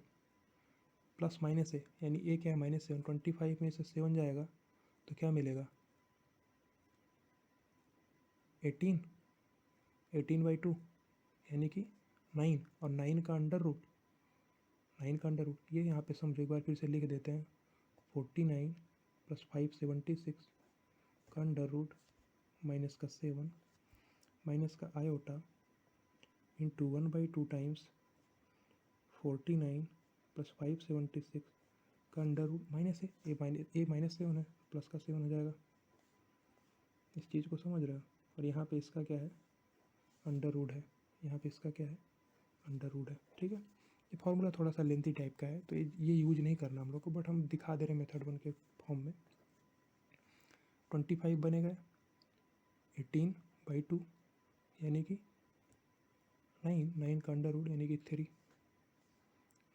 प्लस माइनस है, यानी a क्या है, -7। 25 में से 7 जाएगा तो क्या मिलेगा, 18/2 यानी कि 9। और 9 का अंडर रूट ये यहाँ पे समझो, एक बार फिर से लिख देते हैं। 49 + 576 का अंडर रूट -7 माइनस का आयोटा इंटू 1/2 टाइम्स 49 + 576 का अंडर रूट -7 है, प्लस का 7 हो जाएगा। इस चीज़ को समझ रहे हो। और यहाँ पे इसका क्या है, अंडर रूट है, यहाँ पे इसका क्या है, अंडर रूट है। ठीक है, ये फार्मूला थोड़ा सा लेंथी टाइप का है, तो ये यूज नहीं करना हम लोग को, बट हम दिखा दे रहे हैं मेथड 1 के फॉर्म में। 25 बनेगा 18/2 यानी कि 9 का अंडर रूट यानी कि 3,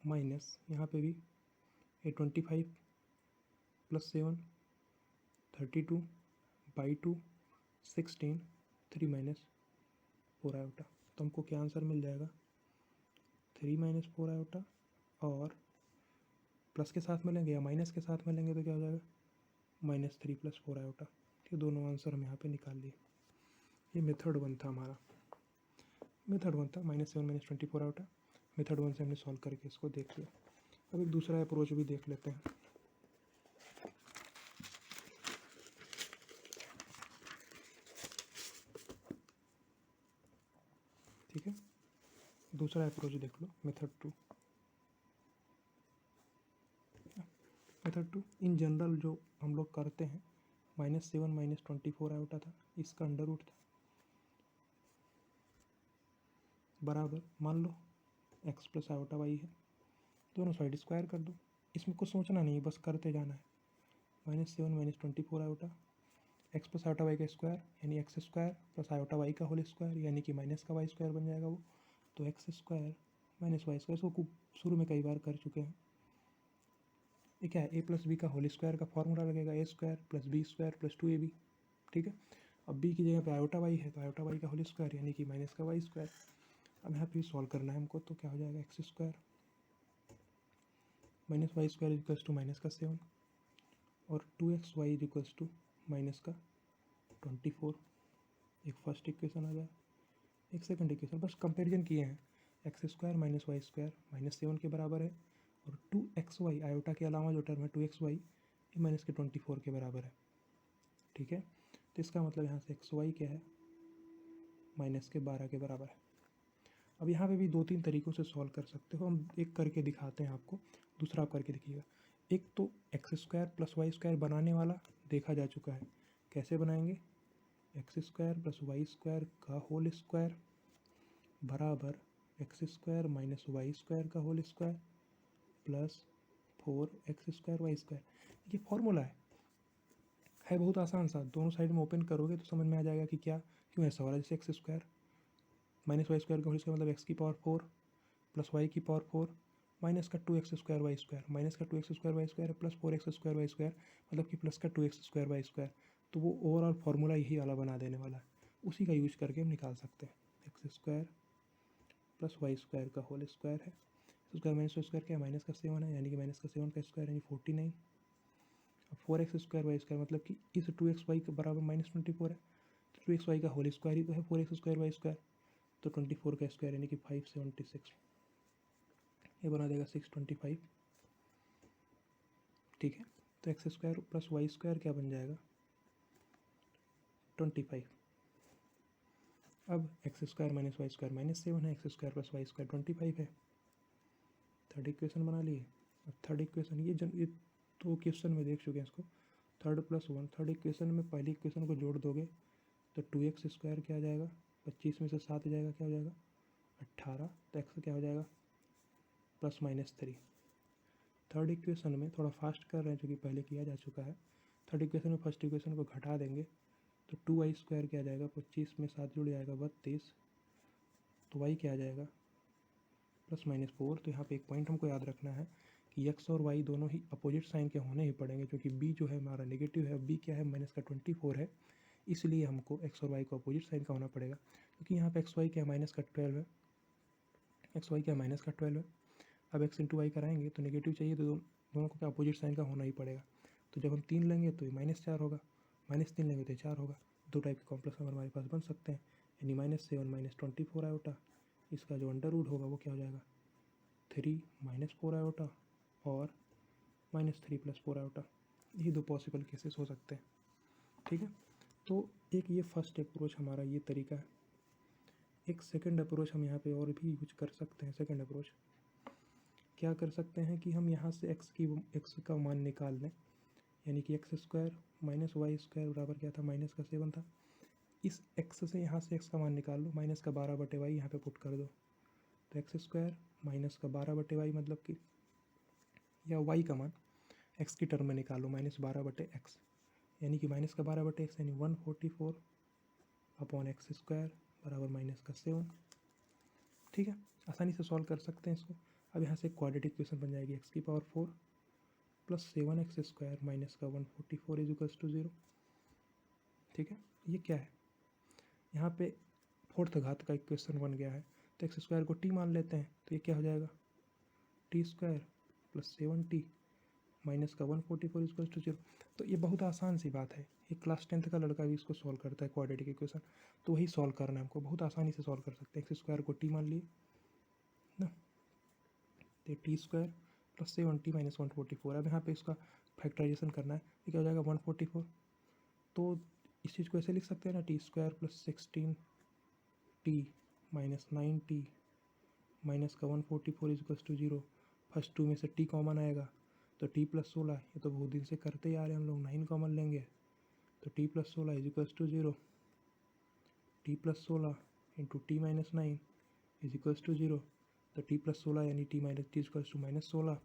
माइनस यहाँ पे भी 25 + 7 32/2 16 3 - 4 आयोटा। तो हमको क्या आंसर मिल जाएगा, 3 - 4 आयोटा। और प्लस के साथ में लेंगे या माइनस के साथ में लेंगे तो क्या हो जाएगा, -3 + 4 आयोटा। ये दोनों आंसर हम यहाँ पे निकाल लिए। ये मेथड 1 था हमारा, -7 - 24 आयोटा। मेथड 1 से हमने सॉल्व करके इसको देख लिया। अब एक दूसरा अप्रोच भी देख लेते हैं। ठीक है, दूसरा अप्रोच देख लो, मेथड 2। मेथड 2 इन जनरल जो हम लोग करते हैं, -7 - 24 आयोटा था, इसका अंडर रूट था। बराबर मान लो एक्स प्लस आयोटा वाई है, दोनों साइड स्क्वायर कर दो। इसमें कुछ सोचना नहीं, बस करते जाना है। -7 -24 iota x plus iota y का स्क्वायर यानी x square plus iota y का होल स्क्वायर यानी कि माइनस का वाई स्क्वायर बन जाएगा वो। तो x square minus y square, इसको शुरू में कई बार कर चुके हैं। ये क्या है, ए प्लस बी का होल स्क्वायर का फॉर्मूला लगेगा, a square plus b square plus 2ab। ठीक है, अब बी की जगह पे आयोटा वाई है तो आयोटा वाई का होल स्क्वायर यानी कि माइनस का वाई स्क्वायर। अब यहाँ पे सॉल्व करना है हमको, तो क्या हो जाएगा, x square minus y square equals to minus का 7 और 2xy इक्वल्स टू माइनस का 24। एक फर्स्ट इक्वेशन आ जाए, एक सेकंड इक्वेशन, बस कंपेरिजन किए हैं। X square minus y square -7 के बराबर है और 2xy आयोटा के अलावा जो टर्म है 2xy ये -24 के बराबर है। ठीक है, तो इसका मतलब यहाँ से xy क्या है, -12 के बराबर है। अब यहाँ पे भी 2-3 तरीक़ों से सॉल्व कर सकते हो, हम एक करके दिखाते हैं आपको, दूसरा आप करके देखिएगा। एक तो x square plus y square बनाने वाला देखा जा चुका है, कैसे बनाएंगे, x square plus y square का होल स्क्वायर बराबर x square minus y square का whole square plus 4x square y square. ये फॉर्मूला है बहुत आसान सा, दोनों साइड में ओपन करोगे तो समझ में आ जाएगा कि क्या क्यों ऐसा हो रहा है। जैसे x square minus y square का होल स्क्वायर मतलब एक्स की पावर 4 प्लस वाई की पावर 4 माइनस का 2x square y square, minus का 2x square y square plus 4x square y square मतलब कि प्लस का 2x स्क्वायर वाई स्क्वायर। तो वो ओवरऑल फार्मूला यही वाला बना देने वाला है, उसी का यूज करके हम निकाल सकते हैं। X square plus y square का होल स्क्वायर है, स्क्वायर माइनस स्क्वायर क्या है, माइनस का 7 है यानी कि माइनस का 7 का स्क्वायर यानी 49। अब 4x स्क्वायर वाई स्क्वायर मतलब कि इस 2xy के बराबर -24 है, तो 2xy का होल स्क्वायर ही तो है 4x स्क्वायर वाई स्क्वायर, तो 24 का स्क्वायर यानी कि 576, ये बना देगा 625। ठीक है, तो x square plus y square क्या बन जाएगा, 25। अब x square minus y square -7 है, x square plus y square 25 है। थर्ड इक्वेशन बना लिए। अब थर्ड इक्वेशन ये तो क्वेश्चन में देख चुके हैं इसको, थर्ड प्लस 1, थर्ड इक्वेशन में पहली इक्वेशन को जोड़ दोगे तो 2x स्क्वायर क्या आ जाएगा, 25 में से 7 जाएगा क्या हो जाएगा 18, तो एक्स क्या हो जाएगा +-3। थर्ड इक्वेशन में थोड़ा फास्ट कर रहे हैं क्योंकि पहले किया जा चुका है। थर्ड इक्वेशन में फर्स्ट इक्वेशन को घटा देंगे तो 2y स्क्वायर क्या आ जाएगा, 25 में 7 जुड़ जाएगा 32, तो y क्या आ जाएगा +-4। तो यहाँ पे एक पॉइंट हमको याद रखना है कि x और y दोनों ही अपोजिट साइन के होने ही पड़ेंगे, क्योंकि b जो है हमारा नेगेटिव है, b क्या है -24 है, इसलिए हमको x और y को अपोजिट साइन का होना पड़ेगा। क्योंकि यहाँ पे xy क्या है -12 है, xy क्या है -12 है। अब x इंटू वाई कराएंगे तो नेगेटिव चाहिए, तो दोनों को क्या अपोजिट साइन का होना ही पड़ेगा। तो जब हम 3 लेंगे तो ये -4 होगा, -3 लेंगे तो 4 होगा। दो टाइप के कॉम्प्लेक्स नंबर हमारे पास बन सकते हैं, यानी -7 -24 आयोटा, इसका जो अंडर रूट होगा वो क्या हो जाएगा 3 -4 आयोटा और -3 + 4 आयोटा। ये दो पॉसिबल केसेस हो सकते हैं। ठीक है, तो एक ये फर्स्ट अप्रोच हमारा ये तरीका है। एक सेकंड अप्रोच हम यहाँ पे और भी यूज कर सकते हैं। सेकंड अप्रोच क्या कर सकते हैं कि हम यहाँ से x का मान निकाल लें, यानी कि x square minus y square बराबर क्या था, -7 था। इस x से यहाँ से x का मान निकाल लो, -12/y यहाँ पे पुट कर दो, तो एक्स स्क्वायर -12/y मतलब कि या y का मान x की टर्म में निकालो -12/x, यानी कि -12/x यानी 144 अपॉन एक्स स्क्वायर बराबर -7। ठीक है, आसानी से सॉल्व कर सकते हैं इसको। अब यहाँ से एक क्वाड्रेटिक इक्वेशन बन जाएगी, x की पावर 4 + 7x स्क्वायर -144 = 0। ठीक है, ये क्या है, यहाँ पे फोर्थ घात का इक्वेशन बन गया है, तो एक्स स्क्वायर को t मान लेते हैं, तो ये क्या हो जाएगा t स्क्वायर + 7t -144 = 0। तो ये बहुत आसान सी बात है, ये क्लास 10th का लड़का भी इसको सॉल्व करता है क्वाड्रेटिक इक्वेशन, तो वही सॉल्व करना है हमको, बहुत आसानी से सॉल्व कर सकते हैं। एक्स स्क्वायर को t मान लिए ना, तो टी स्क्वायर + 7t -144। अब यहाँ पे इसका फैक्टराइजेशन करना है, ये क्या हो जाएगा 144। तो इस चीज़ को ऐसे लिख सकते हैं ना, T square + 16t -9t -144 = 0। First 2 में से t कॉमन आएगा तो t + 16, ये तो बहुत दिन से करते ही आ रहे हैं हम लोग, 9 कॉमन लेंगे तो t + 16 = 0। t + 16 × t - 9 is equals to 0, तो टी प्लस 16 यानी t minus t equals to -16,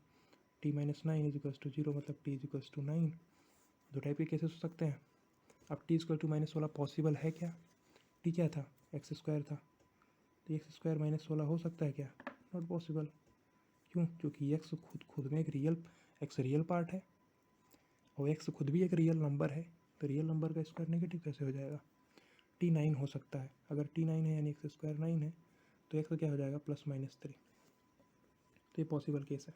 t minus 9 is equals to 0 मतलब टी इज इक्वल्स टू 9। दो टाइप के केसेस हो सकते हैं। अब टी इक्वल टू -16 पॉसिबल है क्या? टी क्या था? एक्स स्क्वायर था, तो एक्स स्क्वायर -16 हो सकता है क्या? Not possible. क्यों? क्योंकि एक्स खुद में एक एक्स रियल पार्ट है और एक्स खुद भी एक रियल नंबर है, तो रियल नंबर का स्क्वायर नेगेटिव कैसे हो जाएगा? टी 9 हो सकता है। अगर टी 9 है यानी एक्स स्क्वायर 9 है, तो एक्स क्या हो जाएगा? +-3। तो ये पॉसिबल केस है,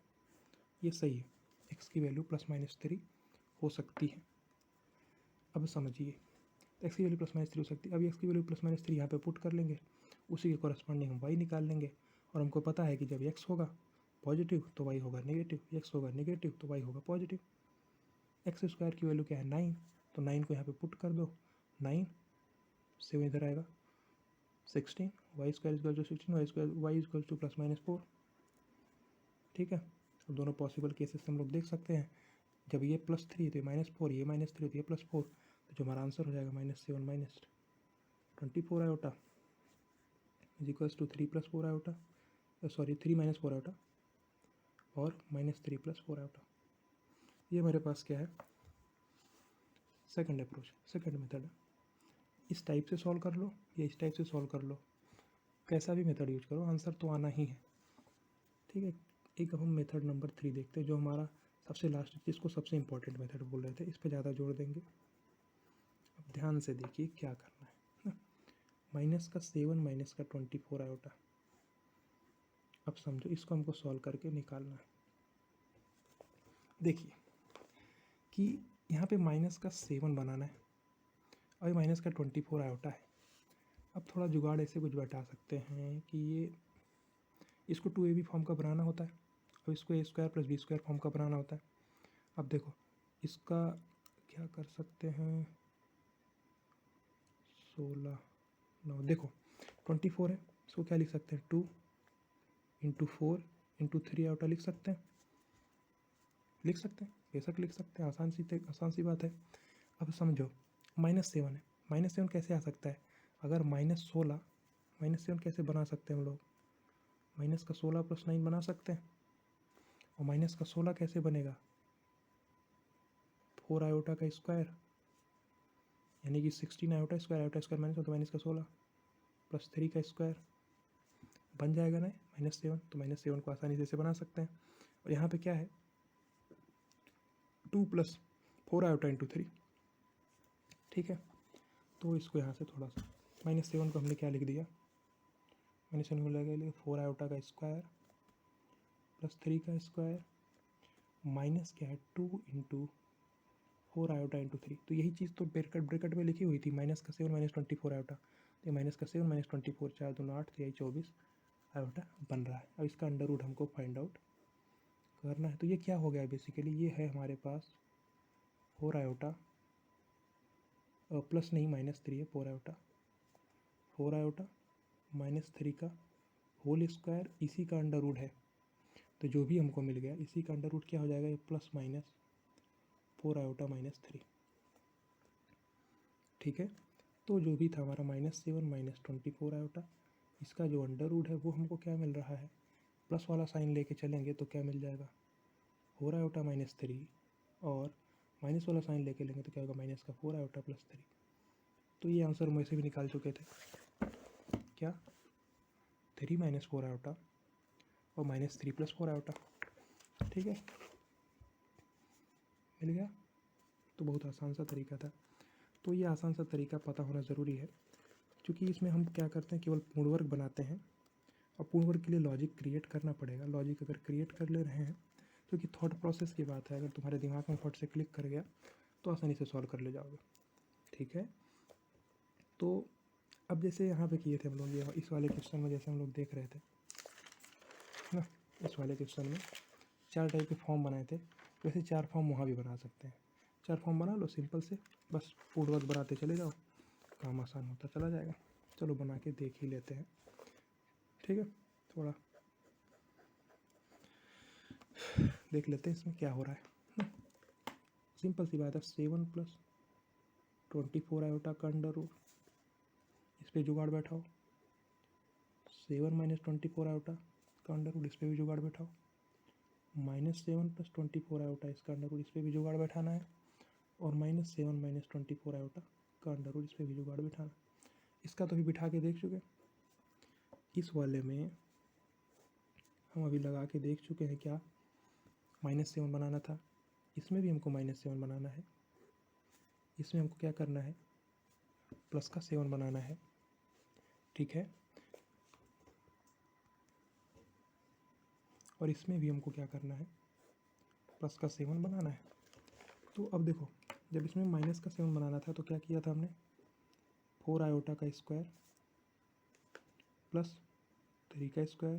ये सही है। एक्स की वैल्यू +-3 हो सकती है। अब समझिए, एक्स की वैल्यू +-3 हो सकती है। अब एक्स की वैल्यू +-3 यहाँ पे पुट कर लेंगे, उसी के कॉरस्पॉन्डिंग हम वाई निकाल लेंगे। और हमको पता है कि जब एक्स होगा पॉजिटिव तो वाई होगा नेगेटिव, एक्स होगा नेगेटिव तो वाई होगा पॉजिटिव। एक्स स्क्वायर की वैल्यू क्या है? 9, तो 9 को यहाँ पे पुट कर दो, 9 से इधर आएगा 16, y square equal to 16, y equal to +-4। ठीक है, अब दोनों पॉसिबल केसेस हम लोग देख सकते हैं। जब ये +3 तो ये -4, ये -3 तो ये +4, तो जो हमारा आंसर हो जाएगा -7 -24 iota is equals to 3 + 4 iota, sorry 3 - 4 iota और -3 + 4 आयोटा। ये हमारे पास क्या है? सेकंड अप्रोच, सेकंड मेथड है। इस टाइप से सॉल्व कर लो या इस टाइप से सॉल्व कर लो, कैसा भी मेथड यूज करो आंसर तो आना ही है। ठीक है, एक अब हम मेथड नंबर 3 देखते हैं, जो हमारा सबसे लास्ट, जिसको सबसे इंपॉर्टेंट मेथड बोल रहे थे, इस पर ज़्यादा जोर देंगे। अब ध्यान से देखिए क्या करना है। -7 - 24 आयोटा। अब समझो, इसको हमको सॉल्व करके निकालना है। देखिए कि यहाँ पे -7 बनाना है और -24 आयोटा है। अब थोड़ा जुगाड़ ऐसे कुछ बैठा सकते हैं कि ये इसको 2ab फॉर्म का बनाना होता है और इसको a² + b² फॉर्म का बनाना होता है। अब देखो इसका क्या कर सकते हैं, 16 9, देखो 24 है, इसको क्या लिख सकते हैं? 2 × 4 × 3 आयोटा लिख सकते हैं, बेशक लिख सकते हैं, आसान सी बात है। अब समझो -7 है, -7 कैसे आ सकता है? अगर -16, -7 कैसे बना सकते हैं हम लोग? माइनस का 16 + 9 बना सकते हैं, और माइनस का 16 कैसे बनेगा? 4 आयोटा का स्क्वायर यानी कि 16 iota square, iota square minus तो माइनस का 16 +3 का स्क्वायर बन जाएगा ना -7। तो -7 को आसानी से बना सकते हैं। और यहाँ पे क्या है? 2 + 4 आयोटा × 3। ठीक है, तो इसको यहाँ से थोड़ा सा -7 को हमने क्या लिख दिया? -7 को लगा 4 आयोटा का स्क्वायर +3 का स्क्वायर माइनस क्या है? 2 × 4 आयोटा × 3। तो यही चीज़ तो ब्रैकेट में लिखी हुई थी, -7 -24 आयोटा। तो -7 -24, 4 दूना 8, 3 24 आयोटा बन रहा है। अब इसका अंडर रूट हमको फाइंड आउट करना है। तो ये क्या हो गया? बेसिकली ये है हमारे पास 4 आयोटा प्लस नहीं -3 है, 4 आयोटा, 4 आयोटा -3 का होल स्क्वायर, इसी का अंडर रूट है। तो जो भी हमको मिल गया इसी का अंडर रूट क्या हो जाएगा? ये +-4 आयोटा -3। ठीक है, तो जो भी था हमारा -7 -24 आयोटा, इसका जो अंडर रूट है वो हमको क्या मिल रहा है? प्लस वाला साइन लेके चलेंगे तो क्या मिल जाएगा? 4 आयोटा -3, और माइनस वाला साइन लेके लेंगे तो क्या होगा? माइनस का 4 आयोटा +3। तो ये आंसर हम वैसे भी निकाल चुके थे, क्या? 3 - 4 आयोटा और -3 + 4 आयोटा। ठीक है, मिल गया। तो बहुत आसान सा तरीका था। तो ये आसान सा तरीका पता होना ज़रूरी है, क्योंकि इसमें हम क्या करते हैं, केवल पूर्णवर्ग बनाते हैं। और पूर्णवर्ग के लिए लॉजिक क्रिएट करना पड़ेगा। लॉजिक अगर क्रिएट कर ले रहे हैं, क्योंकि थॉट प्रोसेस की बात है, अगर तुम्हारे दिमाग में फट से क्लिक कर गया तो आसानी से सॉल्व कर ले जाओगे। ठीक है, तो अब जैसे यहाँ पे किए थे हम लोग, ये इस वाले क्वेश्चन में जैसे हम लोग देख रहे थे ना, इस वाले क्वेश्चन में 4 टाइप के फॉर्म बनाए थे, वैसे 4 फॉर्म वहाँ भी बना सकते हैं। 4 फॉर्म बना लो सिंपल से, बस पूर्ववर्ग बनाते चले जाओ, काम आसान होता चला जाएगा। चलो बना के देख ही लेते हैं। ठीक है, थोड़ा देख लेते हैं इसमें क्या हो रहा है। सिंपल सी बात है, 7 + 24 आयोटा का अंडर रूट, इस पर जुगाड़ बैठाओ, 7 माइनस 24 आयोटा का अंडर रूट, इस पर भी जुगाड़ बैठाओ। -7 + 24 आयोटा इसका अंडर रूट, इस पर भी जुगाड़ बैठाना है। और -7 माइनस 24 आयोटा का अंडर रूट, इस पर भी जुगाड़ बैठाना। इसका तो भी बिठा के देख चुके। इस वाले में हम अभी लगा के देख चुके हैं क्या, -7 बनाना था। इसमें भी हमको -7 बनाना है। इसमें हमको क्या करना है, प्लस का 7 बनाना है। ठीक है, और इसमें भी हमको क्या करना है, प्लस का 7 बनाना है। तो अब देखो, जब इसमें माइनस का 7 बनाना था तो क्या किया था हमने, 4 आयोटा का स्क्वायर प्लस 3 का square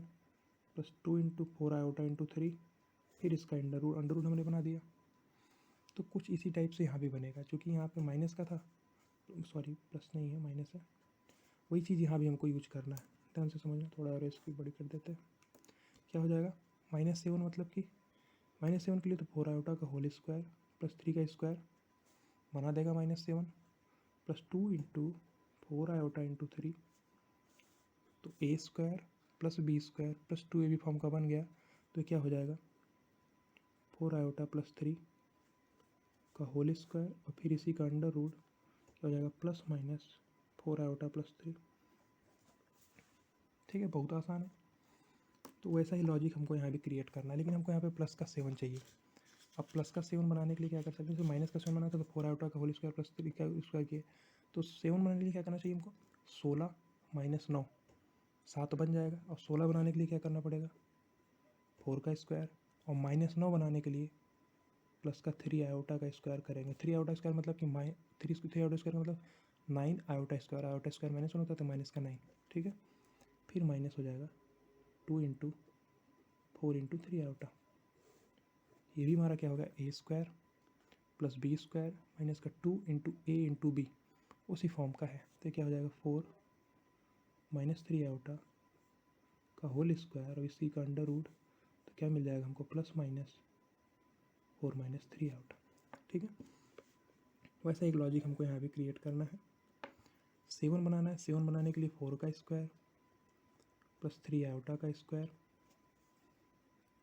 plus 2 into 4 iota into 3, फिर इसका अंडर रूट हमने बना दिया। तो कुछ इसी टाइप से यहाँ भी बनेगा, क्योंकि यहाँ पे माइनस का था, सॉरी प्लस नहीं है माइनस है, वही चीज़ यहाँ भी हमको यूज करना है। ध्यान से समझना, थोड़ा और इसकी बड़ी कर देते हैं। क्या हो जाएगा, -7 मतलब कि -7 के लिए तो 4 आयोटा का होल स्क्वायर प्लस 3 का स्क्वायर बना देगा -7 प्लस 2 इंटू 4 आयोटा इंटू 3, तो a square plus b square plus 2 a भी फॉर्म का बन गया। तो क्या हो जाएगा, 4 आयोटा प्लस 3 का होल स्क्वायर और फिर इसी का अंडर रूट, क्या हो जाएगा, प्लस माइनस 4 आयोटा प्लस 3। ठीक है, बहुत आसान है। तो वैसा ही लॉजिक हमको यहाँ भी क्रिएट करना है, लेकिन हमको यहाँ पे प्लस का 7 चाहिए। अब प्लस का 7 बनाने के लिए क्या कर सकते हैं, जैसे माइनस का 7 बनाना था तो 4 आयोटा का होल स्क्वायर प्लस 3 का स्क्वायर किए, तो 7 बनाने के लिए क्या करना चाहिए हमको, 16 माइनस 9 7 बन जाएगा। और 16 बनाने के लिए क्या करना पड़ेगा, 4 का स्क्वायर, और -9 बनाने के लिए प्लस का 3 आयोटा का स्क्वायर करेंगे। 3 आयोटा स्क्वायर मतलब कि 3 आयोटा स्क्वायर मतलब 9 आयोटा स्क्वायर, आयोटा स्क्वायर -1 होता है तो माइनस का 9। ठीक है, फिर माइनस हो जाएगा 2 इंटू 4 इंटू 3 आयोटा। ये भी हमारा क्या होगा, a square plus b square minus का 2 इंटू ए इंटू बी, उसी फॉर्म का है। तो क्या हो जाएगा, 4 माइनस 3 आयोटा का होल स्क्वायर और इसी का अंडर रूट, तो क्या मिल जाएगा हमको, प्लस माइनस 4 माइनस 3 आयोटा। ठीक है, वैसा एक लॉजिक हमको यहाँ भी क्रिएट करना है। 7 बनाना है, 7 बनाने के लिए 4 का स्क्वायर प्लस 3 आयोटा का स्क्वायर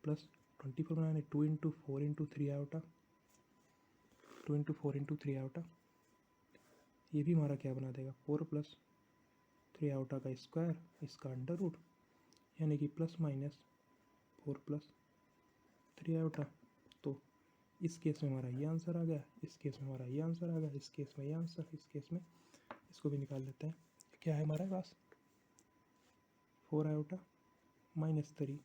प्लस 24 बनाना है, 2 into 4 into 3 iota, 2 into 4 into 3 iota. ये भी हमारा क्या बना देगा, 4 प्लस 3 आयोटा का स्क्वायर, इसका अंडर रूट, यानी कि प्लस माइनस 4 प्लस 3 आयोटा। तो इस केस में हमारा ये आंसर आ गया, इस केस में हमारा ये आंसर आ गया, इस केस में ये आंसर, इस केस में इसको भी निकाल लेते हैं। क्या है हमारे पास, 4 आयोटा माइनस 3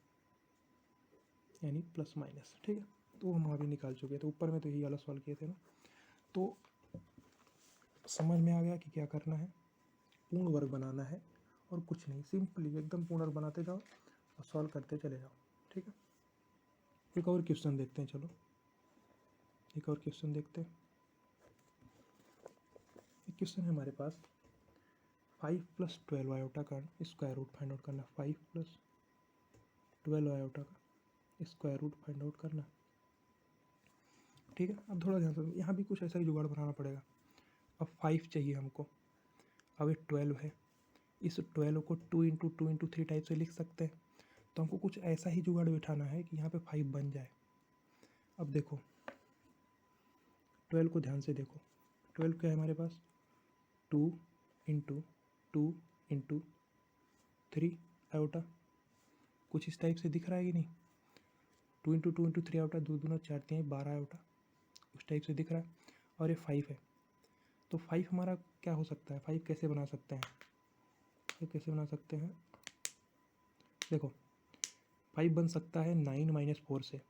यानी प्लस माइनस। ठीक है, तो हम अभी निकाल चुके थे, ऊपर में तो यही वाला सॉल्व किए थे ना। तो समझ में आ गया कि क्या करना है, पूर्ण वर्ग बनाना है और कुछ नहीं, सिंपली एकदम पूर्ण वर्ग बनाते जाओ और सॉल्व करते चले जाओ। ठीक है, एक और क्वेश्चन देखते हैं, चलो एक और क्वेश्चन देखते हैं। एक क्वेश्चन है हमारे पास, 5 + 12 आयोटा का स्क्वायर रूट फाइंड आउट करना। 5 + 12 आयोटा का स्क्वायर रूट फाइंड आउट करना। ठीक है, अब थोड़ा ध्यान से, यहाँ भी कुछ ऐसा ही जुगाड़ बनाना पड़ेगा। अब 5 चाहिए हमको, अब ये 12 है, इस 12 को 2 इंटू 2 इंटू 3 टाइप से लिख सकते हैं। तो हमको कुछ ऐसा ही जुगाड़ बिठाना है कि यहाँ पे 5 बन जाए। अब देखो 12 को ध्यान से देखो, 12 क्या है हमारे पास, 2 इंटू 2 इंटू 3 आयोटा, कुछ इस टाइप से दिख रहा है कि नहीं, 2 इंटू 2 इंटू 3 आयोटा, 2 दूना 4 3 12 आयोटा, उस टाइप से दिख रहा है। और ये 5 है, तो 5 हमारा क्या हो सकता है, 5 कैसे बना सकते हैं, ये कैसे बना सकते हैं, देखो 5 बन सकता है 9 - 4 से।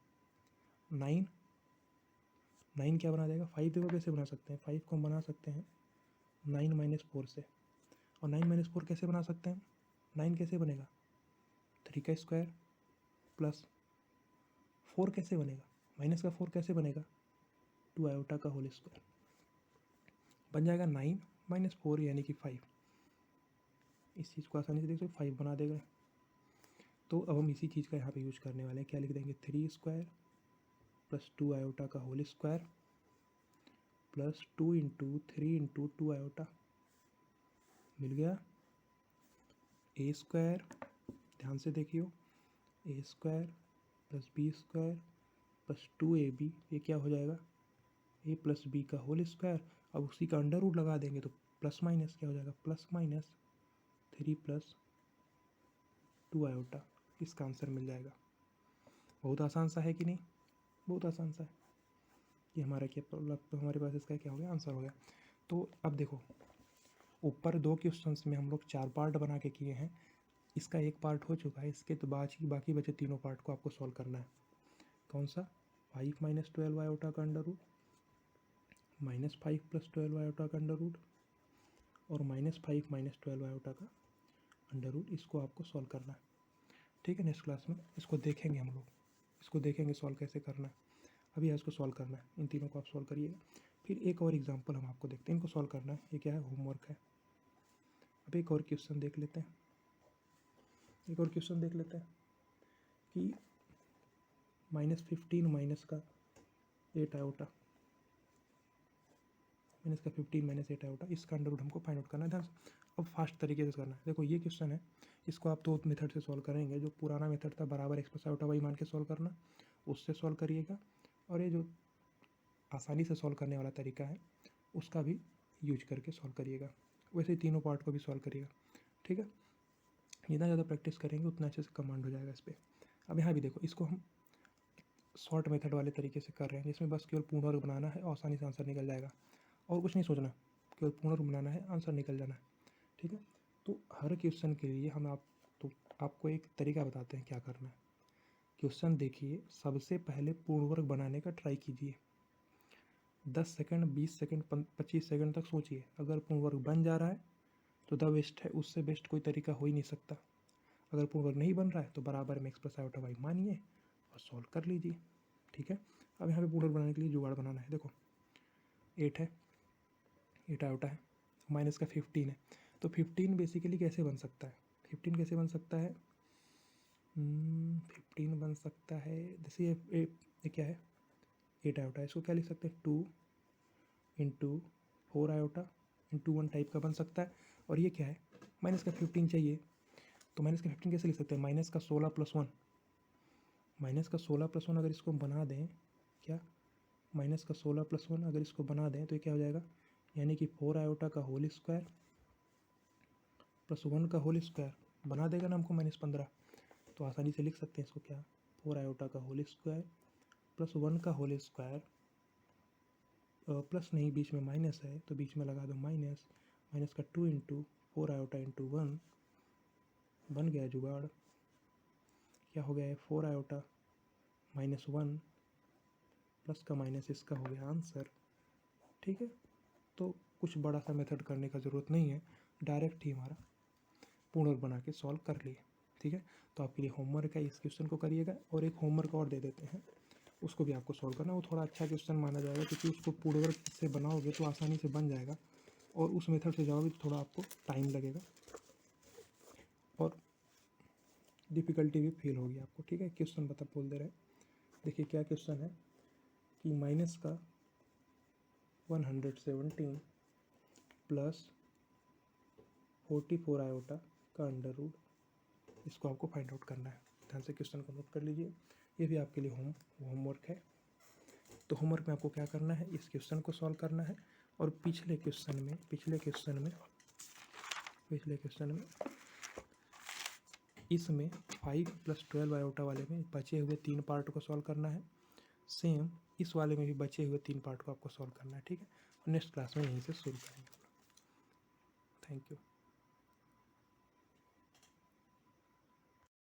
9 क्या बना देगा, 5 देखो कैसे बना सकते हैं, 5 को हम बना सकते हैं 9 - 4 से। और 9 - 4 कैसे बना सकते हैं, 9 कैसे बनेगा, 3 का स्क्वायर प्लस 4 कैसे बनेगा, माइनस का 4 कैसे बनेगा, 2 आयोटा का होल स्क्वायर, बन जाएगा 9 - 4 यानी कि 5। इस चीज़ को आसानी से देख सकते 5 बना देगा। तो अब हम इसी चीज़ का यहाँ पे यूज करने वाले हैं, क्या लिख देंगे, 3 स्क्वायर प्लस 2 आयोटा का whole square plus 2 into 3 into 2 iota, मिल गया, ए स्क्वायर ध्यान से देखियो, a square plus b square plus 2ab, ये क्या हो जाएगा, ए प्लस बी का होल स्क्वायर। अब उसी का अंडर रूट लगा देंगे तो प्लस माइनस क्या हो जाएगा, प्लस माइनस 3 प्लस 2 आयोटा, इसका आंसर मिल जाएगा। बहुत आसान सा है कि नहीं, बहुत आसान सा है। ये हमारा क्या हमारे पास इसका क्या हो गया, आंसर हो गया। तो अब देखो, ऊपर 2 क्वेश्चंस में हम लोग 4 पार्ट बना के किए हैं, इसका एक पार्ट हो चुका है, इसके तो बाकी बचे तीनों पार्ट को आपको सॉल्व करना है। कौन सा, 5 माइनस 12 आयोटा का under root, minus 5 plus 12 iota का अंडर रूट और माइनस 5 माइनस 12 आयोटा का अंडर रूट, इसको आपको सॉल्व करना है। ठीक है, नेक्स्ट क्लास में इसको देखेंगे हम लोग, इसको देखेंगे सॉल्व कैसे करना है। अभी इसको सॉल्व करना है, इन तीनों को आप सॉल्व करिएगा। फिर एक और एग्जांपल हम आपको देखते हैं, इनको सॉल्व करना है। ये क्या है, होमवर्क है। अब एक और क्वेश्चन देख लेते हैं, एक और क्वेश्चन देख लेते हैं कि -15 माइनस का 8 आयोटा, माइनस का 15 माइनस 8 आयोटा, इसका अंडर रूट हमको फाइंड आउट करना है। ध्यान से अब फास्ट तरीके से करना है। देखो ये क्वेश्चन है, इसको आप 2 मेथड से सॉल्व करेंगे। जो पुराना मेथड था बराबर एक्स प्लस आयोटा वाई मान के सॉल्व करना, उससे सॉल्व करिएगा, और ये जो आसानी से सॉल्व करने वाला तरीका है उसका भी यूज करके सॉल्व करिएगा। वैसे ही तीनों पार्ट को भी सॉल्व करिएगा। ठीक है, जितना ज़्यादा प्रैक्टिस करेंगे उतना अच्छे से कमांड हो जाएगा इस पर। अब यहाँ भी देखो, इसको हम शॉर्ट मेथड वाले तरीके से कर रहे हैं, जिसमें बस केवल पूर्ण वर्ग बनाना है और आसानी से आंसर निकल जाएगा, और कुछ नहीं सोचना, केवल पूर्ण वर्ग बनाना है, आंसर निकल जाना है। ठीक है, तो हर क्वेश्चन के लिए हम आपको एक तरीका बताते हैं क्या करना है। क्वेश्चन देखिए, सबसे पहले पूर्ण वर्ग बनाने का ट्राई कीजिए। 10 सेकंड, 20 सेकंड, 25 सेकंड तक सोचिए। अगर पूर्ण वर्ग बन जा रहा है तो द बेस्ट है, उससे बेस्ट कोई तरीका हो ही नहीं सकता। अगर पूर्ण वर्ग नहीं बन रहा है तो बराबर में एक्स प्लस आयोटा वाई मानिए और सॉल्व कर लीजिए। ठीक है, अब यहाँ पे पूर्ण वर्ग बनाने के लिए जुगाड़ बनाना है। देखो 8 है, 8 आयोटा है, माइनस का 15 है, तो 15 बेसिकली कैसे बन सकता है, 15 कैसे बन सकता है, 15 बन सकता है, जैसे ये क्या है, 8 आयोटा, इसको क्या लिख सकते हैं, 2 इंटू 4 आयोटा इंटू 1 टाइप का बन सकता है। और ये क्या है, माइनस का 15 चाहिए, तो माइनस का 15 कैसे लिख सकते हैं, माइनस का 16 प्लस 1, माइनस का 16 प्लस 1 अगर इसको बना दें, क्या, माइनस का 16 प्लस 1 अगर इसको बना दें तो ये क्या हो जाएगा, यानी कि 4 आयोटा का होल स्क्वायर प्लस 1 का होल स्क्वायर बना देगा ना हमको -15। तो आसानी से लिख सकते हैं इसको क्या, 4 आयोटा का होल स्क्वायर प्लस 1 का होल स्क्वायर, प्लस नहीं बीच में माइनस है तो बीच में लगा दो माइनस, माइनस का 2 इंटू 4 आयोटा इंटू 1, बन गया जुगाड़। क्या हो गया है, 4 आयोटा माइनस 1 प्लस का माइनस, इसका हो गया आंसर। ठीक है, तो कुछ बड़ा सा मेथड करने का ज़रूरत नहीं है, डायरेक्ट ही हमारा पूर्ण वर्ग बना के सॉल्व कर लिए। ठीक है, तो आपके लिए होमवर्क है, इस क्वेश्चन को करिएगा, और एक होमवर्क और दे देते हैं, उसको भी आपको सॉल्व करना। वो थोड़ा अच्छा क्वेश्चन माना जाएगा, क्योंकि उसको पूर्ण वर्ग से बनाओगे तो आसानी से बन जाएगा, और उस मेथड से जाओगे तो थोड़ा आपको टाइम लगेगा और डिफ़िकल्टी भी फील होगी आपको। ठीक है, क्वेश्चन बोल दे रहे हैं। देखिए क्या क्वेश्चन है कि माइनस का 117 प्लस 44 आयोटा का अंडर रूट, इसको आपको फाइंड आउट करना है। ध्यान से क्वेश्चन को नोट कर लीजिए, ये भी आपके लिए होमवर्क है। तो होमवर्क में आपको क्या करना है, इस क्वेश्चन को सॉल्व करना है, और पिछले क्वेश्चन में इसमें 5 प्लस 12 आयोटा वाले में बचे हुए 3 पार्ट को सॉल्व करना है। सेम इस वाले में भी बचे हुए 3 पार्ट को आपको सॉल्व करना है। ठीक है, नेक्स्ट क्लास में यहीं से शुरू करेंगे। Thank you.